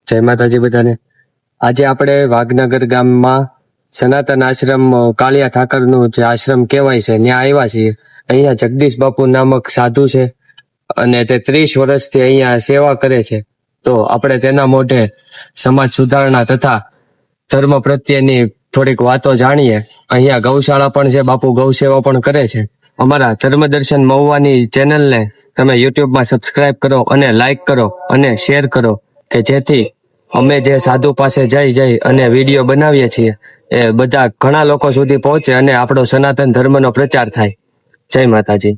જય માતાજી બધાને. આજે આપણે વાઘનગર ગામમાં સનાતન આશ્રમ કાળિયા ઠાકરનું જે આશ્રમ કહેવાય છે ત્યાં આવ્યા છીએ. અહીંયા જગદીશ બાપુ નામક સાધુ છે અને તે 30 વર્ષથી અહીંયા સેવા કરે છે. તો આપણે તેના મોઢે સમાજ સુધારણા તથા ધર્મ પ્રત્યેની થોડીક વાતો જાણીએ. અહીંયા ગૌશાળા પણ છે, બાપુ ગૌ સેવા પણ કરે છે. અમારા ધર્મદર્શન મહુવાની ચેનલને તમે યુટ્યુબમાં સબસ્ક્રાઇબ કરો અને લાઈક કરો અને શેર કરો કે જેથી અમે જે સાધુ પાસે જઈ અને વિડીયો બનાવીએ છીએ એ બધા ઘણા લોકો સુધી પહોંચે અને આપણો સનાતન ધર્મનો પ્રચાર થાય. જય માતાજી.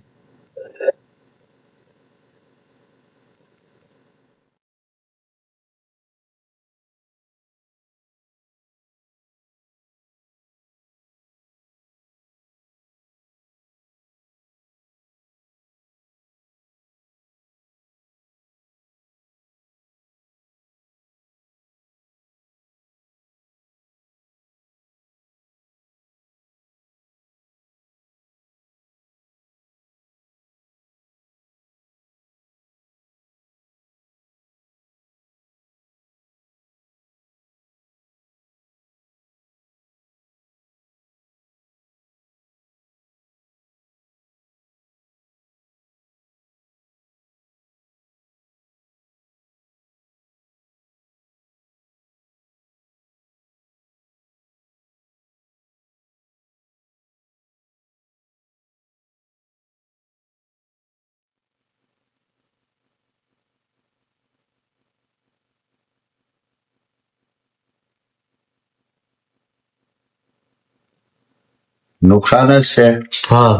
નુકસાન જ છે. હા,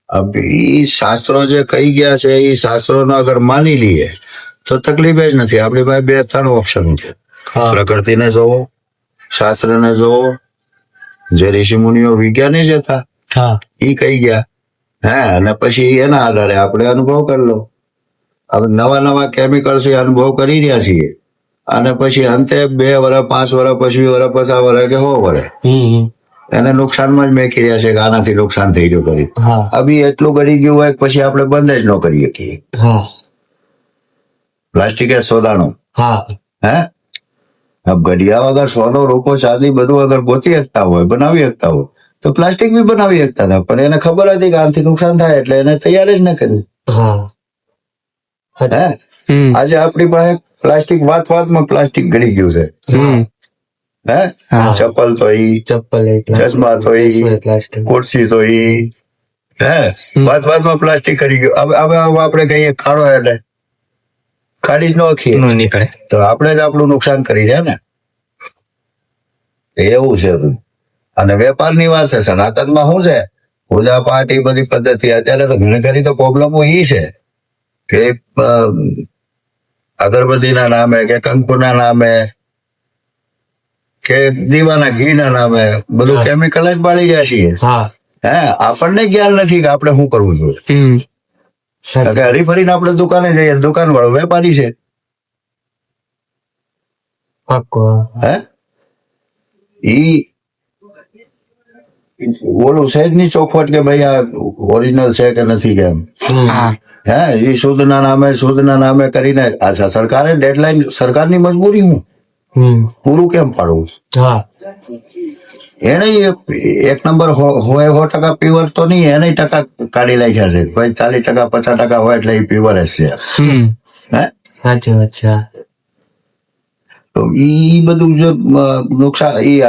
अब ઈ શાસ્ત્રો જે કહી ગયા છે એ શાસ્ત્રોનો અગર માની લઈએ તો તકલીફ જ નથી. આપણી પાસે 2-3 ઓપ્શન છે. પ્રકૃતિને જોવો, શાસ્ત્રને જોવો. જે ઋષિ મુનિઓ વિજ્ઞાની જ હતા ઈ કહી ગયા, અને પછી એના આધારે આપણે અનુભવ કરી લો. હવે નવા કેમિકલ્સ અનુભવ કરી રહ્યા છીએ અને પછી અંતે 2 વર્ષ 5 વર્ષ 25 વર્ષ 50 વર્ષ કે 100 વર્ષ એને નુકસાનમાં જ મેકી રહ્યા છે કે આનાથી નુકસાન થઈ ગયું કરી. અભી એટલું ગળી ગયું હોય પછી આપણે બંધ જ ન કરી શકીએ. પ્લાસ્ટિક એ સોદાનું. अब ઘડિયા વગર સોનો રૂપો ચાંદી બધું અગર ગોતી શકતા હોય, બનાવી શકતા હોય તો પ્લાસ્ટિક બી બનાવી શકતા હતા, પણ એને ખબર હતી કે આનાથી નુકસાન થાય એટલે એને તૈયાર જ ન કર્યું. આજે આપણી પાસે પ્લાસ્ટિક વાતમાં પ્લાસ્ટિક ગળી ગયું છે. ચપ્પલ તો ચશ્મા તો ખુરશી તો વાતમાં પ્લાસ્ટિક કરી ગયું. હવે આપણે કહીએ ખાડો એટલે ખાડી જ ન નીકળે તો આપણે જ આપણું નુકસાન કરી રહ્યા ને. એવું છે. અને વેપારની વાત છે. સનાતનમાં શું છે, પૂજા પાઠ એ બધી પદ્ધતિ અત્યારે તો ઘણી ખરી તો પ્રોબ્લેમો એ છે કે અગરબત્તીના નામે કે કંકુના નામે કે દીવાના ઘીના નામે બધું કેમિકલ જ બાળી ગયા છીએ. આપણને જ્ઞાન નથી કે આપણે શું કરવું જોઈએ. હરીફરીને આપણે દુકાને જઈએ, દુકાન વાળો વેપારી છે. ઈ ઓલું સહેજ ની ચોખવટ કે ભાઈ આ ઓરિજિનલ છે કે નથી કેમ. એ શુદ્ધના નામે કરીને અચ્છા સરકારે ડેડલાઈન, સરકારની મજબૂરી હું પૂરું કેમ પાડવું. એને 1 નંબર હોય 100% પીવર તો નહીં, એને ટકા કાઢી નાખ્યા છે. ભાઈ 40% 50% હોય એટલે એ પીવર જ છે. સાચી વાત છે. તો ઈ બધું જો નુકસાન ઈ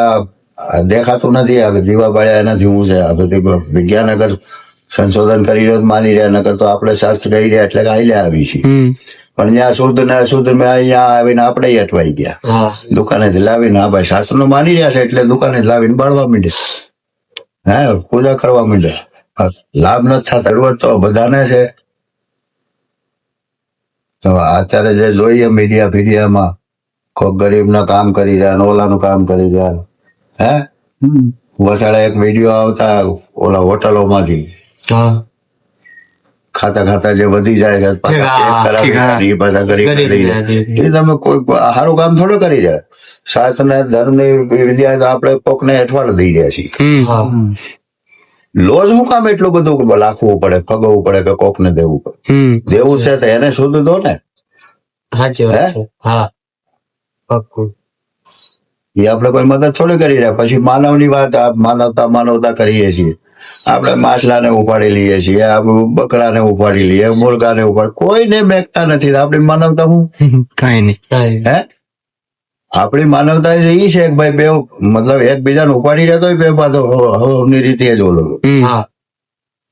દેખાતું નથી. હવે દીવા બાળ્યા એનાથી હું છે. આ બધી વિજ્ઞાન અગર સંશોધન કરી રહ્યો માની રહ્યા, નકર તો આપણે શાસ્ત્ર કહી રહ્યા એટલે આઈલ્યા આવી છીએ. પણ જ્યાં શુદ્ધ ને અશુદ્ધ મેં અહીંયા આવીને આપણે અટવાઈ ગયા. દુકાનેથી લાવીને ભાઈ શાસ્ત્ર નું માની રહ્યા છે એટલે દુકાને લાવીને બાળવા માંડ્યા, પૂજા કરવા માંડ્યા. લાભ નથી થતા. જરૂરત તો બધાને છે. તો અત્યારે જે જોઈએ મીડિયામાં કોક ગરીબના કામ કરી રહ્યા, ઓલાનું કામ કરી રહ્યા. વસાડે એક વિડીયો આવતા ઓલા હોટલોમાંથી ખાતા જે વધી જાય છે તમે કોઈ સારું કામ થોડું કરી રહ્યા. શાસ્ત્ર ને ધર્મ ની વિદ્યા આપણે કોકને અઠવાડ દઈ રહ્યા છીએ. લોજ હું કામ એટલું બધું લાખવું પડે, ફગવવું પડે કે કોક ને દેવું પડે. દેવું છે તો એને શુદ્ધ દો ને. પાક્કું. એ આપણે કોઈ મદદ થોડી કરી રહ્યા. પછી માનવની વાત, આ માનવતા કરીએ છીએ આપણે. માછલાને ઉપાડી લઈએ છીએ, આપણે બકરાને ઉપાડી લઈએ, મુર્ગાને ઉપાડી, કોઈને મેકતા નથી. આપણી માનવતા હું કઈ નહીં. હે આપણી માનવતા એ છે કે ભાઈ બે મતલબ એકબીજાને ઉપાડી રહ્યા તો બે બાજુ હવની રીતે જ ઓલો.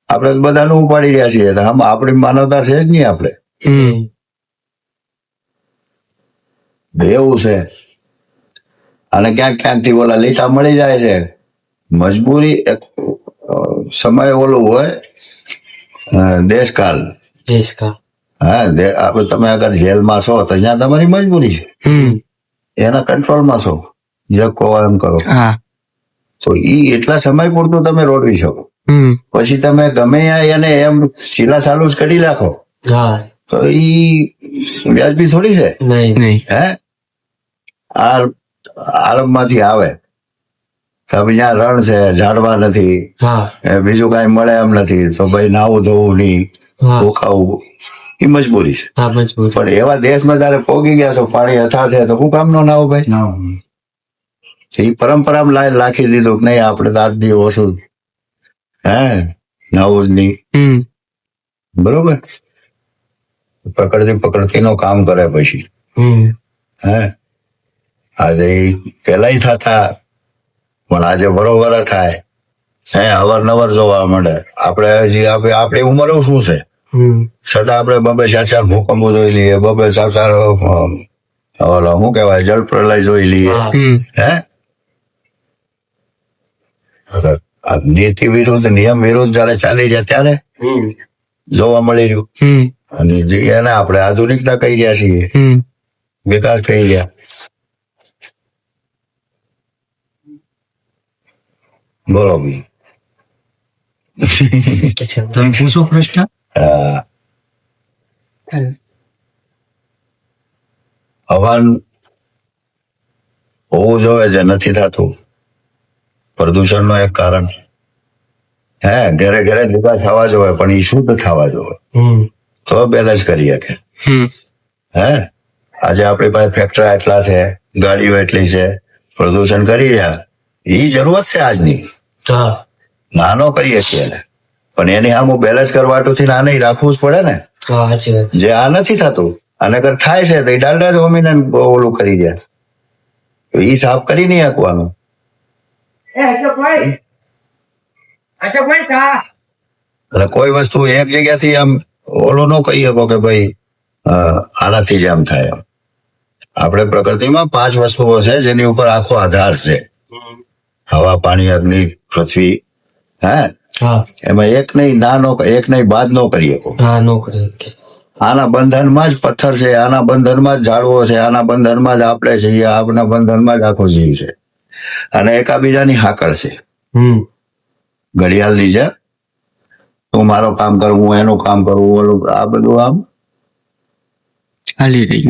આપણે બધાને ઉપાડી રહ્યા છીએ તો આમ આપણી માનવતા છે જ નહીં. આપણે એવું છે. અને ક્યાંક ક્યાંક થી ઓલા લીટા મળી જાય છે. મજબૂરી એક સમય ઓલું હોય દેશકાલ. હા, આપણે તમે અગર જેલમાં છો તો ત્યાં તમારી મજબૂરી છે, એના કંટ્રોલમાં છો, જે કહો એમ કરો. તો ઈ એટલા સમય પૂરતું તમે રોડવી શકો. પછી તમે ગમે એને એમ શીલા ચાલુ જ કરી નાખો તો ઈ વ્યાજબી થોડી છે. હે આ આરબમાંથી આવે તો ત્યાં રણ છે, ઝાડવા નથી, બીજું કઈ મળે એમ નથી, તો ભાઈ નાવું ધોવું નહીં, ખાવું, એ મજબૂરી છે. પણ એવા દેશમાં જયારે પોગી ગયા છો, પાણી હથાશે તો શું કામ નો નાવું ભાઈ? એ પરંપરામાં લાખી દીધું કે નહીં આપણે તો 8 દિવસ ઓછું નાવું જ નહીં. બરોબર. પ્રકૃતિ નું કામ કરે પછી. હે આજે પેલા થતા પણ આજે બરોબર થાય. અવારનવાર જોવા મળે. આપણે હજી આપણી ઉંમર શું છે છતાં આપણે 2-4 ભૂકંપો જોઈ લઈએ, 2-4 ઓલો શું કેવાય જળ પ્રલય જોઈ લઈએ. નીતિ વિરુદ્ધ, નિયમ વિરુદ્ધ જયારે ચાલી જાય ત્યારે જોવા મળી રહ્યું. અને એને આપણે આધુનિકતા કહી રહ્યા છીએ, વિકાસ કહી રહ્યા. બોલો ભાઈ, તમે પૂછો પ્રશ્ન. હવન હોવું જોઈએ, જે નથી થતું. પ્રદૂષણ નું એક કારણ. ઘરે ઘરે દીવા થવા જોઈએ, પણ એ શુદ્ધ થવા જોઈએ તો બેલેન્સ કરી શકે. આજે આપણી પાસે ફેક્ટરી એટલા છે, ગાડીઓ એટલી છે, પ્રદૂષણ કરી રહ્યા. એ જરૂરત છે આજની. નાનો કરીએ છીએ પણ એની સામે બેલેન્સ કરવાથી આ નહીં રાખવું જ પડે ને. જે આ નથી થતું અને અગર થાય છે તો એ ડાલડા જ હોમીને ઓલું કરી દે. એ સાફ કરી નહીં આપવાનું. એટલે કોઈ વસ્તુ એક જગ્યાથી આમ ઓલું ન કહી શકો કે ભાઈ આનાથી જ આમ થાય. એમ આપણે પ્રકૃતિમાં 5 વસ્તુઓ છે જેની ઉપર આખો આધાર છે. હવા, પાણી, અગ્નિ, પૃથ્વી. એમાં એક નહીં બાદ ન કરી શકો. આના બંધનમાં જ પથ્થર છે, આના બંધનમાં જ ઝાડવો છે, આના બંધનમાં જ આપણે છીએ, આપણા બંધનમાં જ આખો જીવ છે. અને એકાબીજાની હાકળ છે. ઘડિયાળની છે, તું મારો કામ કરું, હું એનું કામ કરું, ઓલું આ બધું આમ ચાલી રહી.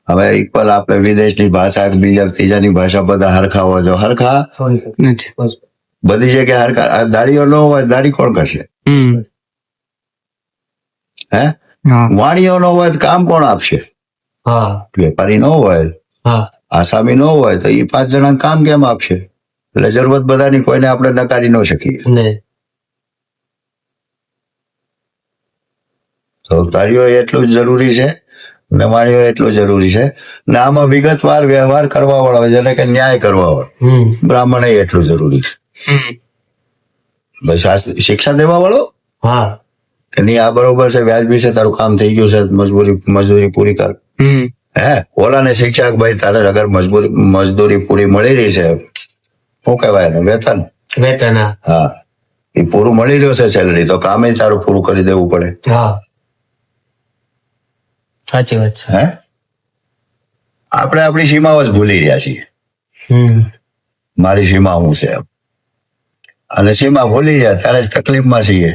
હવે ઇક્વલ આપણે વિદેશની ભાષા, બીજા ત્રીજાની ભાષા બધા હરખા હોય તો હરખા નથી. બધી જગ્યાએ હરખા. દાડીઓ ન હોય, દાડી કોણ કરશે? વાણીઓ ન હોય તો કામ કોણ આપશે? વેપારી ન હોય, આસામી ન હોય તો એ 5 જણા કામ કેમ આપશે? એટલે જરૂરત બધાની, કોઈને આપણે નકારી ન શકીએ. તો દાડીઓ એટલું જ જરૂરી છે ને વાણીઓ એટલું જરૂરી છે. ને આમાં વિગતવાર વ્યવહાર કરવા વાળો, જેને કે ન્યાય કરવા વાળો બ્રાહ્મણ એટલું જરૂરી છે. બસ શિક્ષા દેવા વાળો કે નહીં આ બરોબર છે, વ્યાજબી છે, તારું કામ થઈ ગયું છે, મજદૂરી પૂરી કર. ઓલાને શિક્ષા ભાઈ તારે અગર મજદૂરી પૂરી મળી રહી છે, શું કહેવાય ને, વેતન. હા, એ પૂરું મળી રહ્યું છે સેલરી, તો કામ તારું પૂરું કરી દેવું પડે. સાચી વાત છે. આપણે આપણી સીમાઓ જ ભૂલી રહ્યા છીએ. મારી સીમા શું છે એમ. અને સીમા ભૂલી ગયા ત્યારે જ તકલીફમાં છીએ.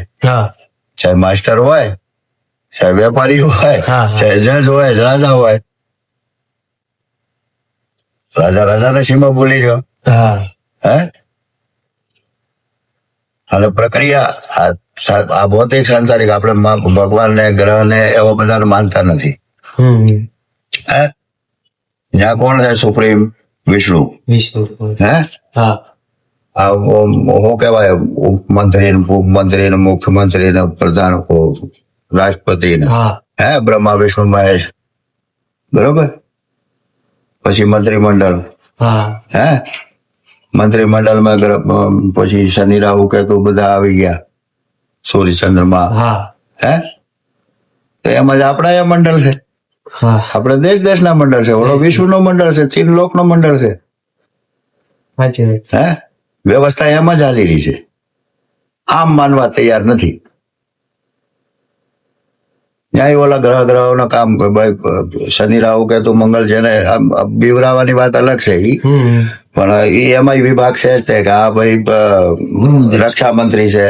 ચાહે માસ્ટર હોય, ચાહે વેપારી હોય, ચાહે જજ હોય, રાજા હોય. રાજાને સીમા ભૂલી ગયો. અને પ્રક્રિયા આ ભૌતિક સાંસારિક, આપણે ભગવાનને, ગ્રહને એવા બધાને માનતા નથી. ત્યાં કોણ છે સુપ્રીમ? વિષ્ણુ. વિષ્ણુ. હે હા આ શું કહેવાય, ઉપમંત્રી ને ઉપમંત્રી ને મુખ્યમંત્રી ને પ્રધાન રાષ્ટ્રપતિ ને હા હે બ્રહ્મા વિષ્ણુ મહેશ, બરોબર. પછી મંત્રીમંડળ, હા હે મંત્રીમંડળમાં પછી શનિ રાહુ કેતુ બધા આવી ગયા, સૂર્ય ચંદ્રમા, હા હે તો એમાં જ આપણા એ મંડળ છે. હા આપણે દેશના મંડળ છે, ઓલો વિશ્વનો મંડળ છે, તીન લોકનો મંડળ છે. સાચી વાત છે. હે વ્યવસ્થા એમાં જ હાલી રહી છે. આમ માનવા તૈયાર નથી. ન્યાય ઓલા ગ્રહોના કામ ભાઈ શનિ રાહુ કેતુ મંગળ છે ને બીવરાવાની વાત અલગ છે ઈ, પણ એમાં વિભાગ છે જ તે કે આ ભાઈ રક્ષા મંત્રી છે,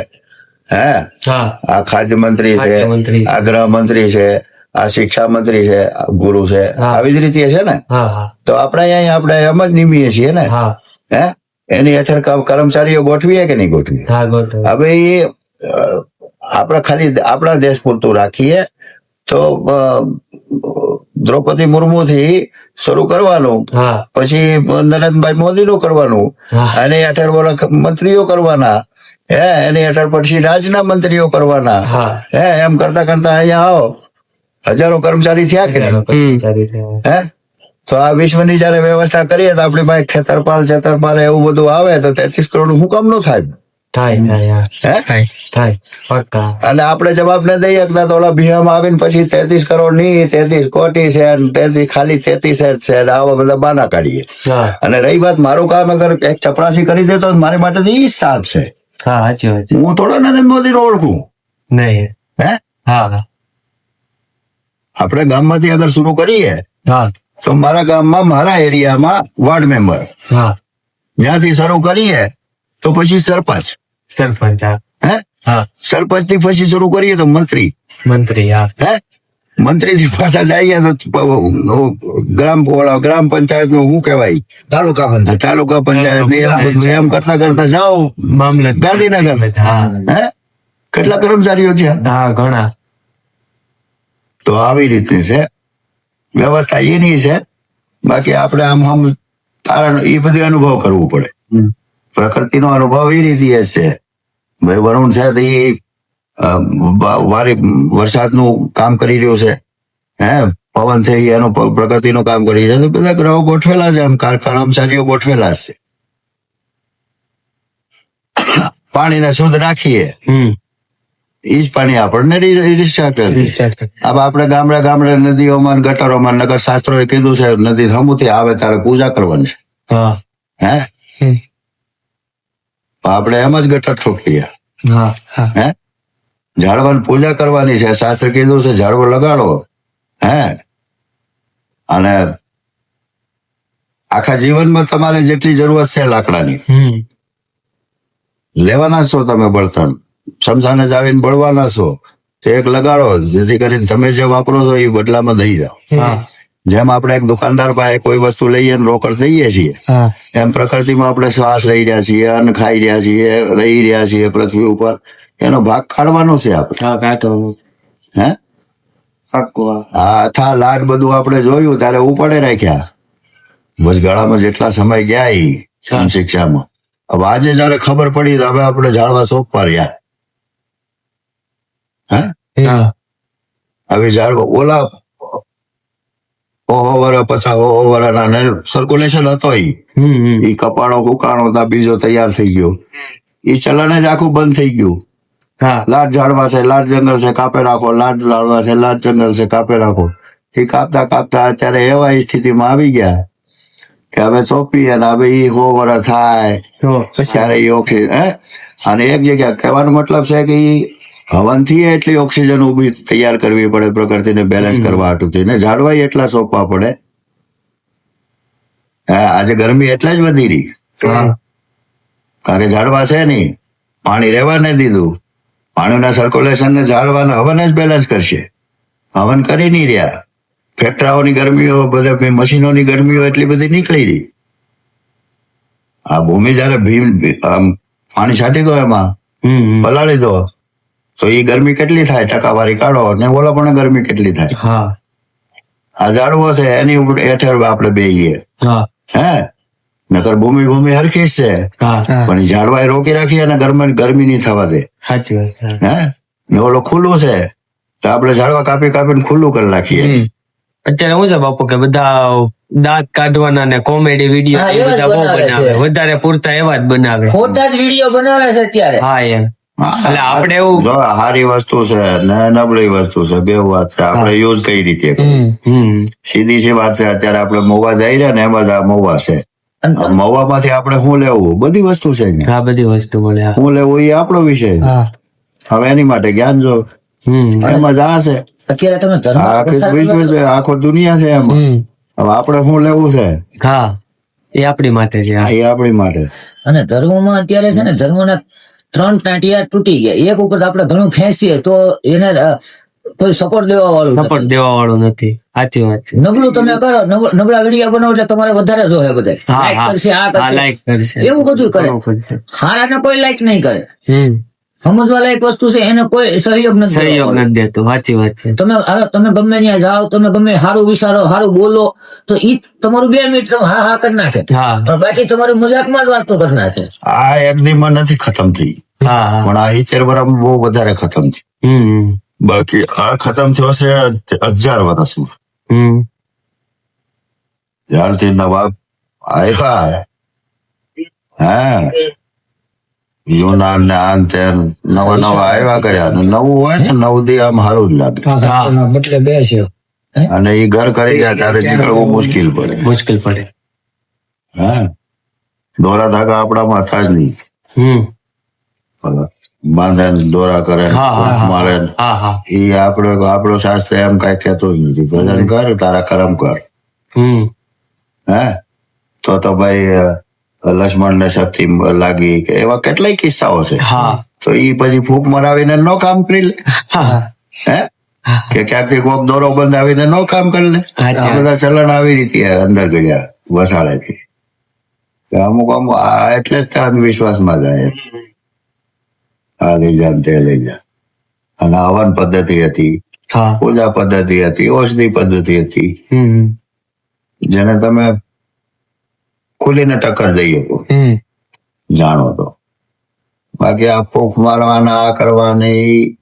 હે હા આ ખાદ્ય મંત્રી છે, ખાદ્ય મંત્રી છે. આ ગૃહ મંત્રી છે, આ શિક્ષા મંત્રી છે, આ ગુરુ છે, હા. આવી જ રીતે છે ને. હા હા તો આપણે અહીંયા આપણે એમ જ નિમીએ છીએ ને, હા હે એની હેઠળ કર્મચારીઓ ગોઠવીએ કે નહીં ગોઠવીએ? હા ગોઠવ. હવે એ આપણે ખાલી આપણા દેશ પૂરતું રાખીએ તો દ્રૌપદી મુર્મુ થી શરૂ કરવાનું, હા પછી નરેન્દ્રભાઈ મોદી નું કરવાનું, હા એની હેઠળ ઓલા મંત્રીઓ કરવાના, હે એની હેઠળ પછી રાજ્યના મંત્રીઓ કરવાના, હા હે એમ કરતા કરતા અહીંયા આવો હજારો કર્મચારી થયા કે નહીં? કર્મચારી થયા. હે તો આ વિશ્વની જયારે વ્યવસ્થા કરીએ તો આપણી પાસે ખેતરપાલ છેતરપાલ એવું બધું આવે તો 33 કરોડ શું કામ નું થાય? થાય થાય હા. હે થાય પક્કા. અને આપણે જવાબ ન દઈએ કે ઓલા ભીહામાં આવીને પછી 33 કરોડ ની 33 કોટી છે, 33 ખાલી 33 જ છે, આવા બધા બાના કાઢીએ. હા અને રહી વાત મારું કામ, અગર એક ચપરાસી કરી દે તો મારી માટે તો ઈ સાપ છે. હા સાચી વાત છે. હું થોડો નરેન્દ્ર મોદી ઓળખું. નહીં. હે હા આપણે ગામમાંથી અગર શરૂ કરીએ હા તો મારા ગામમાં મારા એરિયામાં વોર્ડ મેમ્બર, હા જ્યાંથી શરૂ કરીએ તો પછી સરપંચ, સરપંચ. હા હે હા સરપંચ થી પછી શરૂ કરીએ તો મંત્રી, મંત્રી. હા હે મંત્રી થી પાછા જઈએ તો ગ્રામ પંચાયત નું શું કહેવાય, તાલુકા પંચાયત ને એવું બધું એમ કરતા કરતા જાઓ મામલત ગાંધીનગર. હા હે કેટલા કર્મચારીઓ થયા? હા ઘણા. તો આવી રીતે છે વ્યવસ્થા એની છે. બાકી આપણે આમ તારણ એ બધી અનુભવ કરવું પડે. પ્રકૃતિનો અનુભવ એ રીતે જ છે. ભાઈ વરુણ છે તો એ વરસાદનું કામ કરી રહ્યું છે, હે પવન છે એનું પ્રગતિનું કામ કરી રહ્યું છે. બધા ગ્રહો ગોઠવેલા છે, એમ કર્મચારીઓ ગોઠવેલા છે. પાણીને શુદ્ધ રાખીએ એ જ પાણી આપણને રિચાર્જ કરે. હવે આપણે ગામડે નદીઓમાં ગટરોમાં નગર શાસ્ત્રોએ કીધું છે નદી સમૂહથી આવે ત્યારે પૂજા કરવાની છે. હે આપણે એમ જ ગટર ઠોકીએ. હે ઝાડવાની પૂજા કરવાની છે, શાસ્ત્ર કીધું છે ઝાડવો લગાડો, હે અને આખા જીવનમાં તમારે જેટલી જરૂરત છે લાકડાની લેવાના છો તમે બળતણ, શમશાને જ આવીને બળવાના છો તો એક લગાડો, જેથી કરીને તમે જે વાપરો છો એ બદલામાં દઈ જાઓ. જેમ આપણે એક દુકાનદાર પાસે કોઈ વસ્તુ લઈએ ને રોકડ દઈએ છીએ, એમ પ્રકૃતિમાં આપણે શ્વાસ લઈ રહ્યા છીએ, અન્ન ખાઈ રહ્યા છીએ, રહી રહ્યા છીએ પૃથ્વી ઉપર, એનો ભાગ કાઢવાનો છે આપણે. હે હા અથા લાડ બધું આપણે જોયું ત્યારે ઉપાડે રાખ્યા. વચગાળામાં જેટલા સમય ગયા ઈ શિક્ષામાં, હવે આજે જયારે ખબર પડી તો હવે આપણે ઝાડવા સોંપવા રહ્યા. હે હવે ઝાડવા ઓલા ઓહો વર પછા ઓહો વરના સર્ક્યુલેશન હતો ઈ કપાણો કુકાણો તા બીજો તૈયાર થઈ ગયો, ઈ ચલણ જ આખું બંધ થઈ ગયું. લાટ ઝાડવા છે, લાટ જંગલ છે, કાપે રાખો, લાટ ઝાડવા છે, લાટ જંગલ છે, કાપે રાખો. એ કાપતા કાપતા અત્યારે એવા સ્થિતિમાં આવી ગયા કે હવે સોંપીએ ને હવે ઈ 100 વર્ષ થાય ત્યારે એ ઓક્સિજન, હે અને એક જગ્યા કહેવાનો મતલબ છે કે ઈ હવનથી એટલી ઓક્સિજન ઉભી તૈયાર કરવી પડે પ્રકૃતિને બેલેન્સ કરવા હાટુથી, ને ઝાડવા એટલા સોંપવા પડે. આજે ગરમી એટલા જ વધી રહી કારણ કે ઝાડવા છે નહીં, પાણી રહેવા નહીં દીધું. પાણીના સર્ક્યુલેશન ને ઝાડવાના હવન જ બેલેન્સ કરશે. હવન કરી નહીં રહ્યા. ફેક્ટરીઓની ગરમીઓ, બધા મશીનોની ગરમીઓ એટલી બધી નીકળી રહી. આ ભૂમિ જયારે પાણી છાંટી દો એમાં પલાળી દો તો એ ગરમી કેટલી થાય, ટકાવારી કાઢો, અને ઓલા પણ ગરમી કેટલી થાય. આ ઝાડવો છે એની હેઠળ આપણે બેહીએ. હા હે નકર ભૂમિ હરખી જ છે, હા પણ ઈ ઝાડવાએ રોકી રાખી અને ગરમી નહીં થવા દે. સાચી વાત છે. હે ને ઓલો ખુલ્લું છે તો આપણે ઝાડવા કાપીને ખુલ્લું કરી નાખીએ. હમ. અત્યારે શું છે બાપુ કે બધા દાંત કાઢવાના ને કોમેડી વિડીયો હા, એવા જ બધા બહુ બનાવે બનાવે, છે. વધારે પૂરતા એવા જ બનાવે. ખોટા જ વિડીયો બનાવે છે અત્યારે. હા એમ હા, એટલે આપણે એવું જો સારી વસ્તુ છે ને નબળી વસ્તુ છે, બે વાત છે. આપણે યુઝ કઈ રીતે કરીએ. સીધી સી વાત છે. અત્યારે આપણે મહુવા જઈ રહ્યા ને એમાં જ આ મહુવા છે. અને આ મહુવામાંથી આપણે શું લેવું, બધી વસ્તુ છે અહીંયા. આ બધી વસ્તુ મળે. હા. શું લેવું એ આપણો વિષય છે. હા. હવે એની માટે જ્ઞાન જો એમાં જ આ છે. અત્યારે તમે ધર્મ આ આખી વિશ્વ છે, આખો દુનિયા છે એમાં. હવે આપણે શું લેવું છે હા એ આપણી માટે છે. હા. એ આપણી માટે. અને ધર્મમાં અત્યારે છે ને ધર્મના 3 ટાંટિયા તૂટી ગયા. એક ઉપર આપણે ઘણું ખેંચીએ તો એને કોઈ સપોર્ટ દેવા વાળું સપોર્ટ નથી. દેવા વાળું નથી. સાચી વાત છે. નબળું તમે કરો, નબળા વિડીયો બનાવો એટલે તમારે વધારે જોહે બધા. હા લાઈક હા કરશે, આ હા કરશે, લાઈક કરશે. એવું બધું કરે. ઘણું કરશે. હારાને કોઈ લાઈક નહીં કરે. હમ સમજવા લાયક વસ્તુ છે એને કોઈ સહયોગ નથી સહયોગ દેવા વાળું. નથી દેતો. સાચી વાત છે. તમે ગમે ત્યાં જાઓ, તમે ગમે સારું વિચારો, સારું બોલો તો ઈ તમારું 2 મિનિટ તમે હા હા કરી નાખે. હા પણ બાકી તમારી મજાકમાં જ વાતો કરી નાખે. આ એક દીમાં નથી ખતમ થઈ, હા હા પણ આ 70 વર્ષમાં બહુ વધારે ખતમ થઈ. હમ બાકી આ ખતમ થયો છે 1000 વર્ષમાં. હમ જ્યારથી નવાબ આવ્યા, હા યુનાન ને આન તેન નવા આવ્યા કર્યા. અને નવું હોય ને નવથી આમ સારું જ લાગે. બદલે બે છે. અને એ ઘર કરી ગયા ત્યારે નીકળવું મુશ્કેલ પડે. મુશ્કેલ પડે. હા દોરા ધાગા આપણામાં હતા જ નહીં. હમ બાંધે ને દોરા કરે ને હા હા ફૂંક મારે ને. હા હા એ આપણો શાસ્ત્ર એમ કઈ કહેતો જ નથી. ભજન કર તારા કરમ કર. હમ હે તો ભાઈ લક્ષ્મણ ને શક્તિ લાગી કે એવા કેટલાય કિસ્સાઓ છે. હા તો એ પછી ફૂંક મરાવીને નો કામ કરી લે. હા હે કે ક્યાંકથી કોક દોરો બંધાવીને નો કામ કરી લે. અચ્છા. આ બધા ચલણ આવી રીતે અંદર ગયા વસાડેથી. અમુક આ એટલે જ અંધવિશ્વાસમાં જાય. આ લઈ જા ને તે લઈ જા. અને હવન પદ્ધતિ હતી, હા પૂજા પદ્ધતિ હતી, ઔષધિ પદ્ધતિ હતી, હમ જેને તમે ખુલીને ટક્કર દઈ શકો જાણો તો. બાકી આ ફૂંક મારવાના આ કરવાની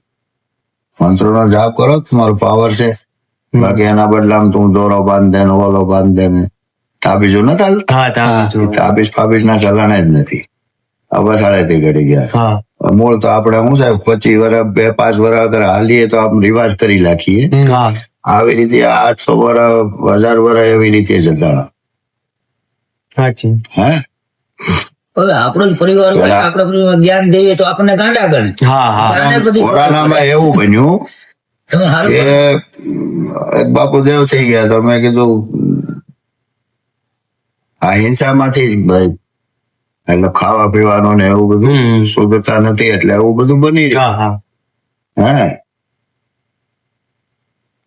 મંત્રોનો જાપ કરો તમારો પાવર છે. બાકી એના બદલામાં તું દોરો બાંધ દે ને ઓલો બાંધ દે ને તાબીજો ન ચાલ. હા તાબીજો. તાબીજ ના ચલણ જ નથી. આ વસાડેથી ઘડી ગયા. હા મૂળ તો આપણે શું સાહેબ 25 વર્ષ 2-5 વર્ષ અગર હાલીએ તો આપણે રિવાજ કરી નાખીએ. હા આવી રીતે 800 વર્ષ 1000 વર્ષ એવી રીતે જતા. સાચી. હે હવે આપણો જ પરિવાર હોય, પેલા- આપણે પરિવારમાં જ્ઞાન દઈએ તો આપણને ગાંડા ગણે. હા હા ગાંડા બધી કોરોનામાં એવું બન્યું તમે સારું કે કરો. એક બાપુ દેવ થઈ ગયા. તો મેં કીધું આ હિંસામાંથી જ ભાઈ, એટલે ખાવા પીવાનું ને એવું બધું હમ. શુદ્ધતા નથી એટલે એવું બધું બની રહ્યું. હા હા હે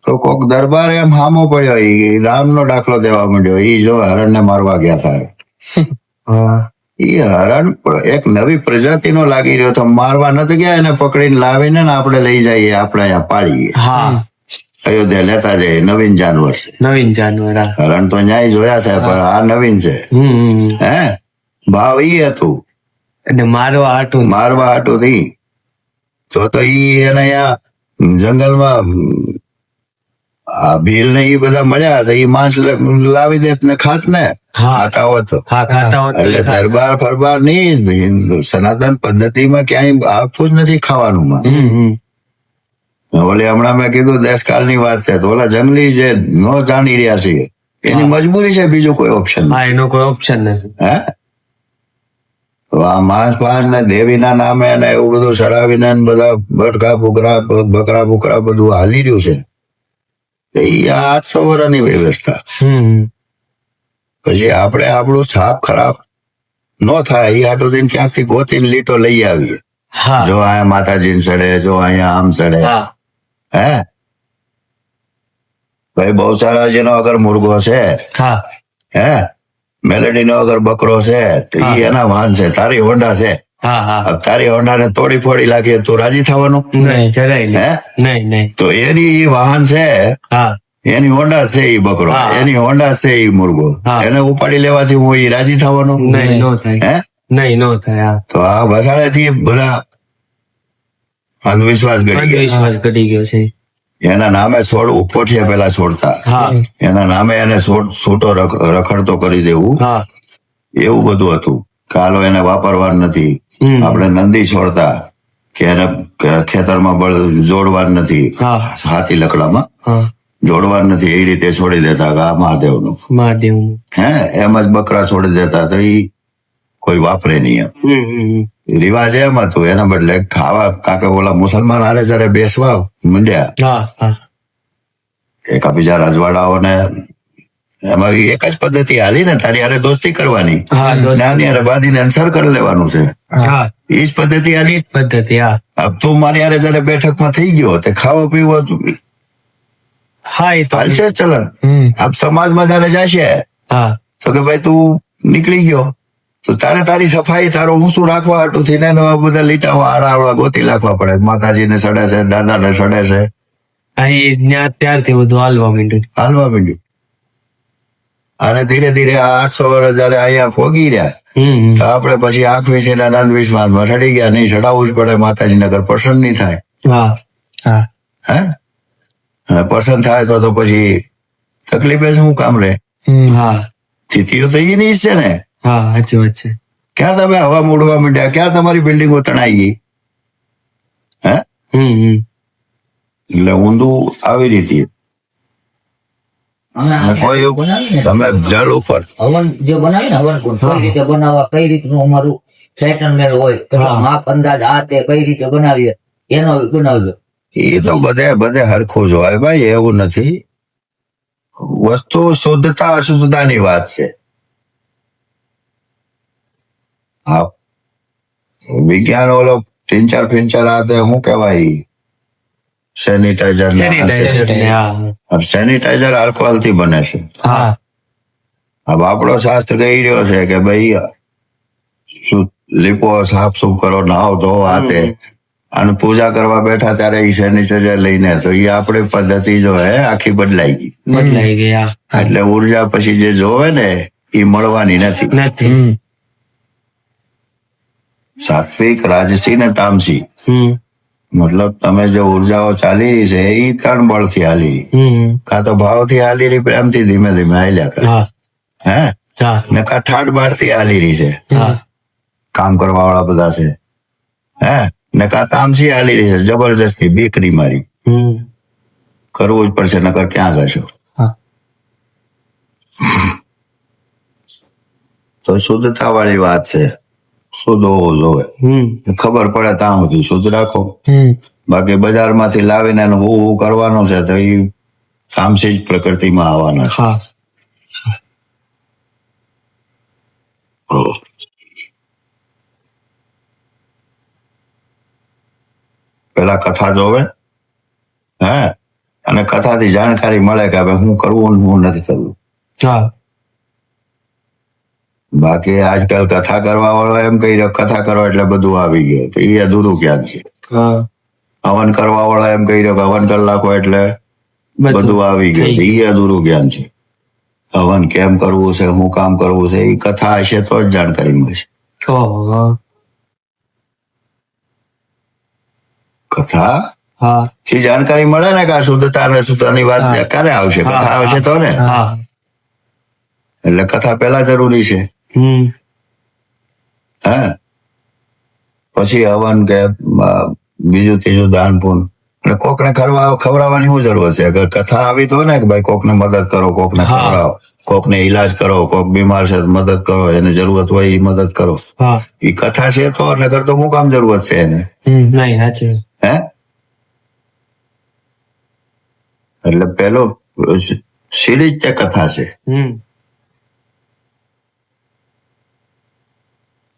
તો કોક દરબાર એમ હામો પડ્યો. ઈ રામનો દાખલો દેવા માંડ્યો. ઈ જો હરણને મારવા ગયા થાય. હા ઈ હરણ એક નવી પ્રજાતિનો લાગી રહ્યો તો મારવા નથી ગયા. એને પકડીને લાવીને ને આપણે લઈ જઈએ, આપણે અહીંયા પાળીએ, હા અયોધ્યા લેતા જઈએ. નવીન જાનવર છે. નવીન જાનવર. હા. હરણ તો ન્યાય જોયા છે, પણ આ નવીન છે. હે ભાવ ઈ હતું અને મારવા હાટું. મારવા હાટું થી. તો ઈ એને અહીંયા જંગલમાં આ ભીલ ને ઈ બધા મળ્યા તો ઈ માંસ લાવી દેત ને ખાત ને હા ખાતા હોત તો. હા ખાતા હોત તો એટલે ખાતા. દરબાર ફરબાર ની સનાતન પદ્ધતિમાં ક્યાંય આપવું જ નથી ખાવાનું માં. ઓલે હમણાં મેં કીધું દેશકાળની વાત છે. તો ઓલા જંગલી જે નો જાણી રહ્યા છે એની મજબૂરી છે, બીજું કોઈ ઓપ્શન નથી. હા એનો કોઈ ઓપ્શન નથી. હે તો આ માંસ પાંસ ને દેવીના નામે ને એવું બધું ચડાવીને ને બધા બટકા બુકરા બકરા બુકરા બધું હાલી રહ્યું છે. તો ઈ આ 800 વર્ષની વ્યવસ્થા. પછી આપણે આપણું છાપ ખરાબ ન થાય એ હાટું થઈને ક્યાંકથી ગોતીને લીટો લઈ આવીએ. હા જો અહીંયા માતાજીને ચડે, જો અહીંયા આમ ચડે. હા હે ભાઈ બહુચરાજીનો અગર મુર્ગો છે, હા હે મેલેડીનો અગર બકરો છે તો ઈ એના વાહન છે. તારી હોન્ડા છે, હા હા હવે તારી હોન્ડાને તોડી ફોડી લાગીએ તો રાજી થવાનું? નહીં જરાય હે નહીં. નહીં નહીં. તો એની ઈ વાહન છે હા એની હોંડા છે એ બકરો, હા. એની હોંડા છે એ મુર્ગો, હા. એને ઉપાડી લેવાથી હું એ રાજી થવાનો? નહીં નો થાય, હે? નહીં નો થાય. હા, તો આ વસાડેથી બધા અંધવિશ્વાસ ગળી ગયા. અંધવિશ્વાસ ઘટી ગયો છે. એના નામે છોડવું, પોઠિયા પેલા છોડતા, હા, એના નામે એને છૂટો રખડતો કરી દેવું, હા, એવું બધું હતું. કાલો એને વાપરવાનું નથી. હમ. આપણે નંદી છોડતા કે એને ખેતરમાં બળ જોડવાનું નથી, હા, હાથી લકડામાં હા, જોડવાનું નથી, એ રીતે છોડી દેતા કે આ મહાદેવનું. મહાદેવનું. હે, એમ જ બકરા છોડી દેતા તો એ કોઈ વાપરે નહીં એમ. હમ, હમ, રિવાજ એમ હતું. એના બદલે ખાવા, કારણ કે ઓલા મુસલમાન હારે જયારે બેસવા માંડ્યા, હા, હા, એકાબીજા રજવાડાઓને, એમાં એક જ પદ્ધતિ હાલી ને, તારી હારે દોસ્તી કરવાની, હા, દોસ્ત. નાની હારે બાંધીને અનસર કરી લેવાનું છે. હા, એ જ પદ્ધતિ હાલી. ઈ જ પદ્ધતિ. હા, अब તું મારી હારે જયારે બેઠકમાં થઈ ગયો તે ખાવા પીવા હા, એ તો. હાલશે જ ચલણ. હમ. આપ સમાજમાં જયારે જશે હા, તો કે ભાઈ તું નીકળી ગયો તો તારે તારી સફાઈ, તારો ઊંચું રાખવા હાટું થઈને એનો આ બધા લીટાવા આડાવડા ગોતી નાખવા પડે. માતાજીને સડે છે, દાદાને સડે છે, અહીં ત્યાં ત્યારથી બધું હાલવા માંડ્યું. હાલવા માંડ્યું. અને ધીરે ધીરે આ 800 વર્ષ જયારે અહીંયા પોગી રહ્યા હમ, તો આપણે પછી આંખ વીસીને અંધવિશ્વાસમાં સડી ગયા. નહીં, સડાવવું જ પડે. માતાજી નગર પસંદ નહીં થાય. હા, હા, હે, અને પસંદ થાય તો પછી તકલીફ જ શું કામ રે? હા, સ્થિતિઓ તો એની જ છે ને. હા, સાચી વાત છે. ક્યાં તમે હવા મોડવા માંડ્યા? ક્યાં તમારી બિલ્ડિંગો તણાઈ ગઈ? હે, હમ, હમ. એટલે ઊંધું આવી રીતે અમે આ કોઈ એવું બનાવીએ ને, તમે જળ ઉપર હવન જે બનાવે ને હવન કુંડ, કઈ રીતે બનાવવા, કઈ રીતનું અમારું સેટલમેન્ટ હોય, કેટલા હા. માપ અંદાજ આ તે કઈ રીતે બનાવીએ એનો બનાવજો. એ તો બધે હરખું જ હોય ભાઈ, એવું નથી. વસ્તુ શુદ્ધતા અશુદ્ધતાની વાત છે. હા, વિજ્ઞાન ઓલો ટિંચર ફિંચર આ તે શું કહેવાય, સેનિટાઈઝર સેનિટાઈઝર ને. હા, સેનિટાઈઝર આલ્કોહોલ થી બને છે. હા, હવે આપણો શાસ્ત્ર કહી રહ્યો છે કે ભાઈ લીપો, સાફ સુફ કરો, નાહો ધોવો, આ તે. અને પૂજા કરવા બેઠા ત્યારે એ સેનિટાઈઝર લઈને, તો એ આપણી પદ્ધતિ જો હે આખી બદલાઈ ગઈ. બદલાઈ ગયા. એટલે ઉર્જા પછી જે જોવે ને એ મળવાની નથી. નથી. સાત્વિક, રાજસી ને તામસી, હમ, મતલબ તમે જે ઉર્જાઓ ચાલી રહી છે એ 3 બળથી હાલી રહી. હમ. કાં તો ભાવથી હાલી રહી, પ્રેમથી ધીમે ધીમે હાલ્યા કરે. હા, હે, હા, ને કાં ઠાઠ બારથી હાલી રહી છે, હા, કામ કરવા વાળા બધા છે. હે, ને કાં તામસી હાલી રહી છે, જબરજસ્તી બીકરી મારી. હમ. કરવું જ પડશે, નકર ક્યાં જશો? હા. તો શુદ્ધતા વાળી વાત છે. શુદ્ધ હોવું જોવે. હમ, ખબર પડે ત્યાં સુધી શુદ્ધ રાખો. હમ. બાકી બજારમાંથી લાવીને એનું હું કરવાનું છે તો એ તામસી જ પ્રકૃતિમાં આવવાના છે. હા, પેલા કથા જોવે, હે, અને કથાથી જાણકારી મળે કે હવે હું કરવું ને હું નથી કરવું. હા, બાકી આજકાલ કથા કરવા વાળો એમ કહી રહ્યો કથા કરો એટલે બધું આવી ગયું, તો એ અધૂરું જ્ઞાન છે. હા. હવન કરવા વાળો એમ કહી રહ્યો કે હવન કરી નાખો એટલે બધું આવી ગયું, તો એ અધૂરું જ્ઞાન છે. હવન કેમ કરવું છે, શું કામ કરવું છે, એ કથા હશે તો જ જાણકારી મળશે. ઓહો. કથા હા, થી જાણકારી મળે ને કે આ શુદ્ધતા અને અશુદ્ધતાની વાત હા. ક્યારે આવશે? હા, કથા આવશે તો ને. હા. એટલે કથા પેલા જરૂરી છે. હમ, હે, પછી હવન કે બીજું ત્રીજું દાન પુણ્ય. એટલે કોકને ખવડાવવાની શું જરૂર છે? અગર કથા આવી તો ને કે ભાઈ કોકને મદદ કરો, કોકને હા. ખવડાવો, કોકને ઈલાજ કરો, કોક બીમાર છે તો મદદ કરો, એને જરૂરત હોય એ મદદ કરો. હા. એ કથા છે તો, નકર તો શું કામ જરૂરત છે એને? નહીં, સાચી. હે, એટલે પેલો સીડી જ તે કથા છે. હમ,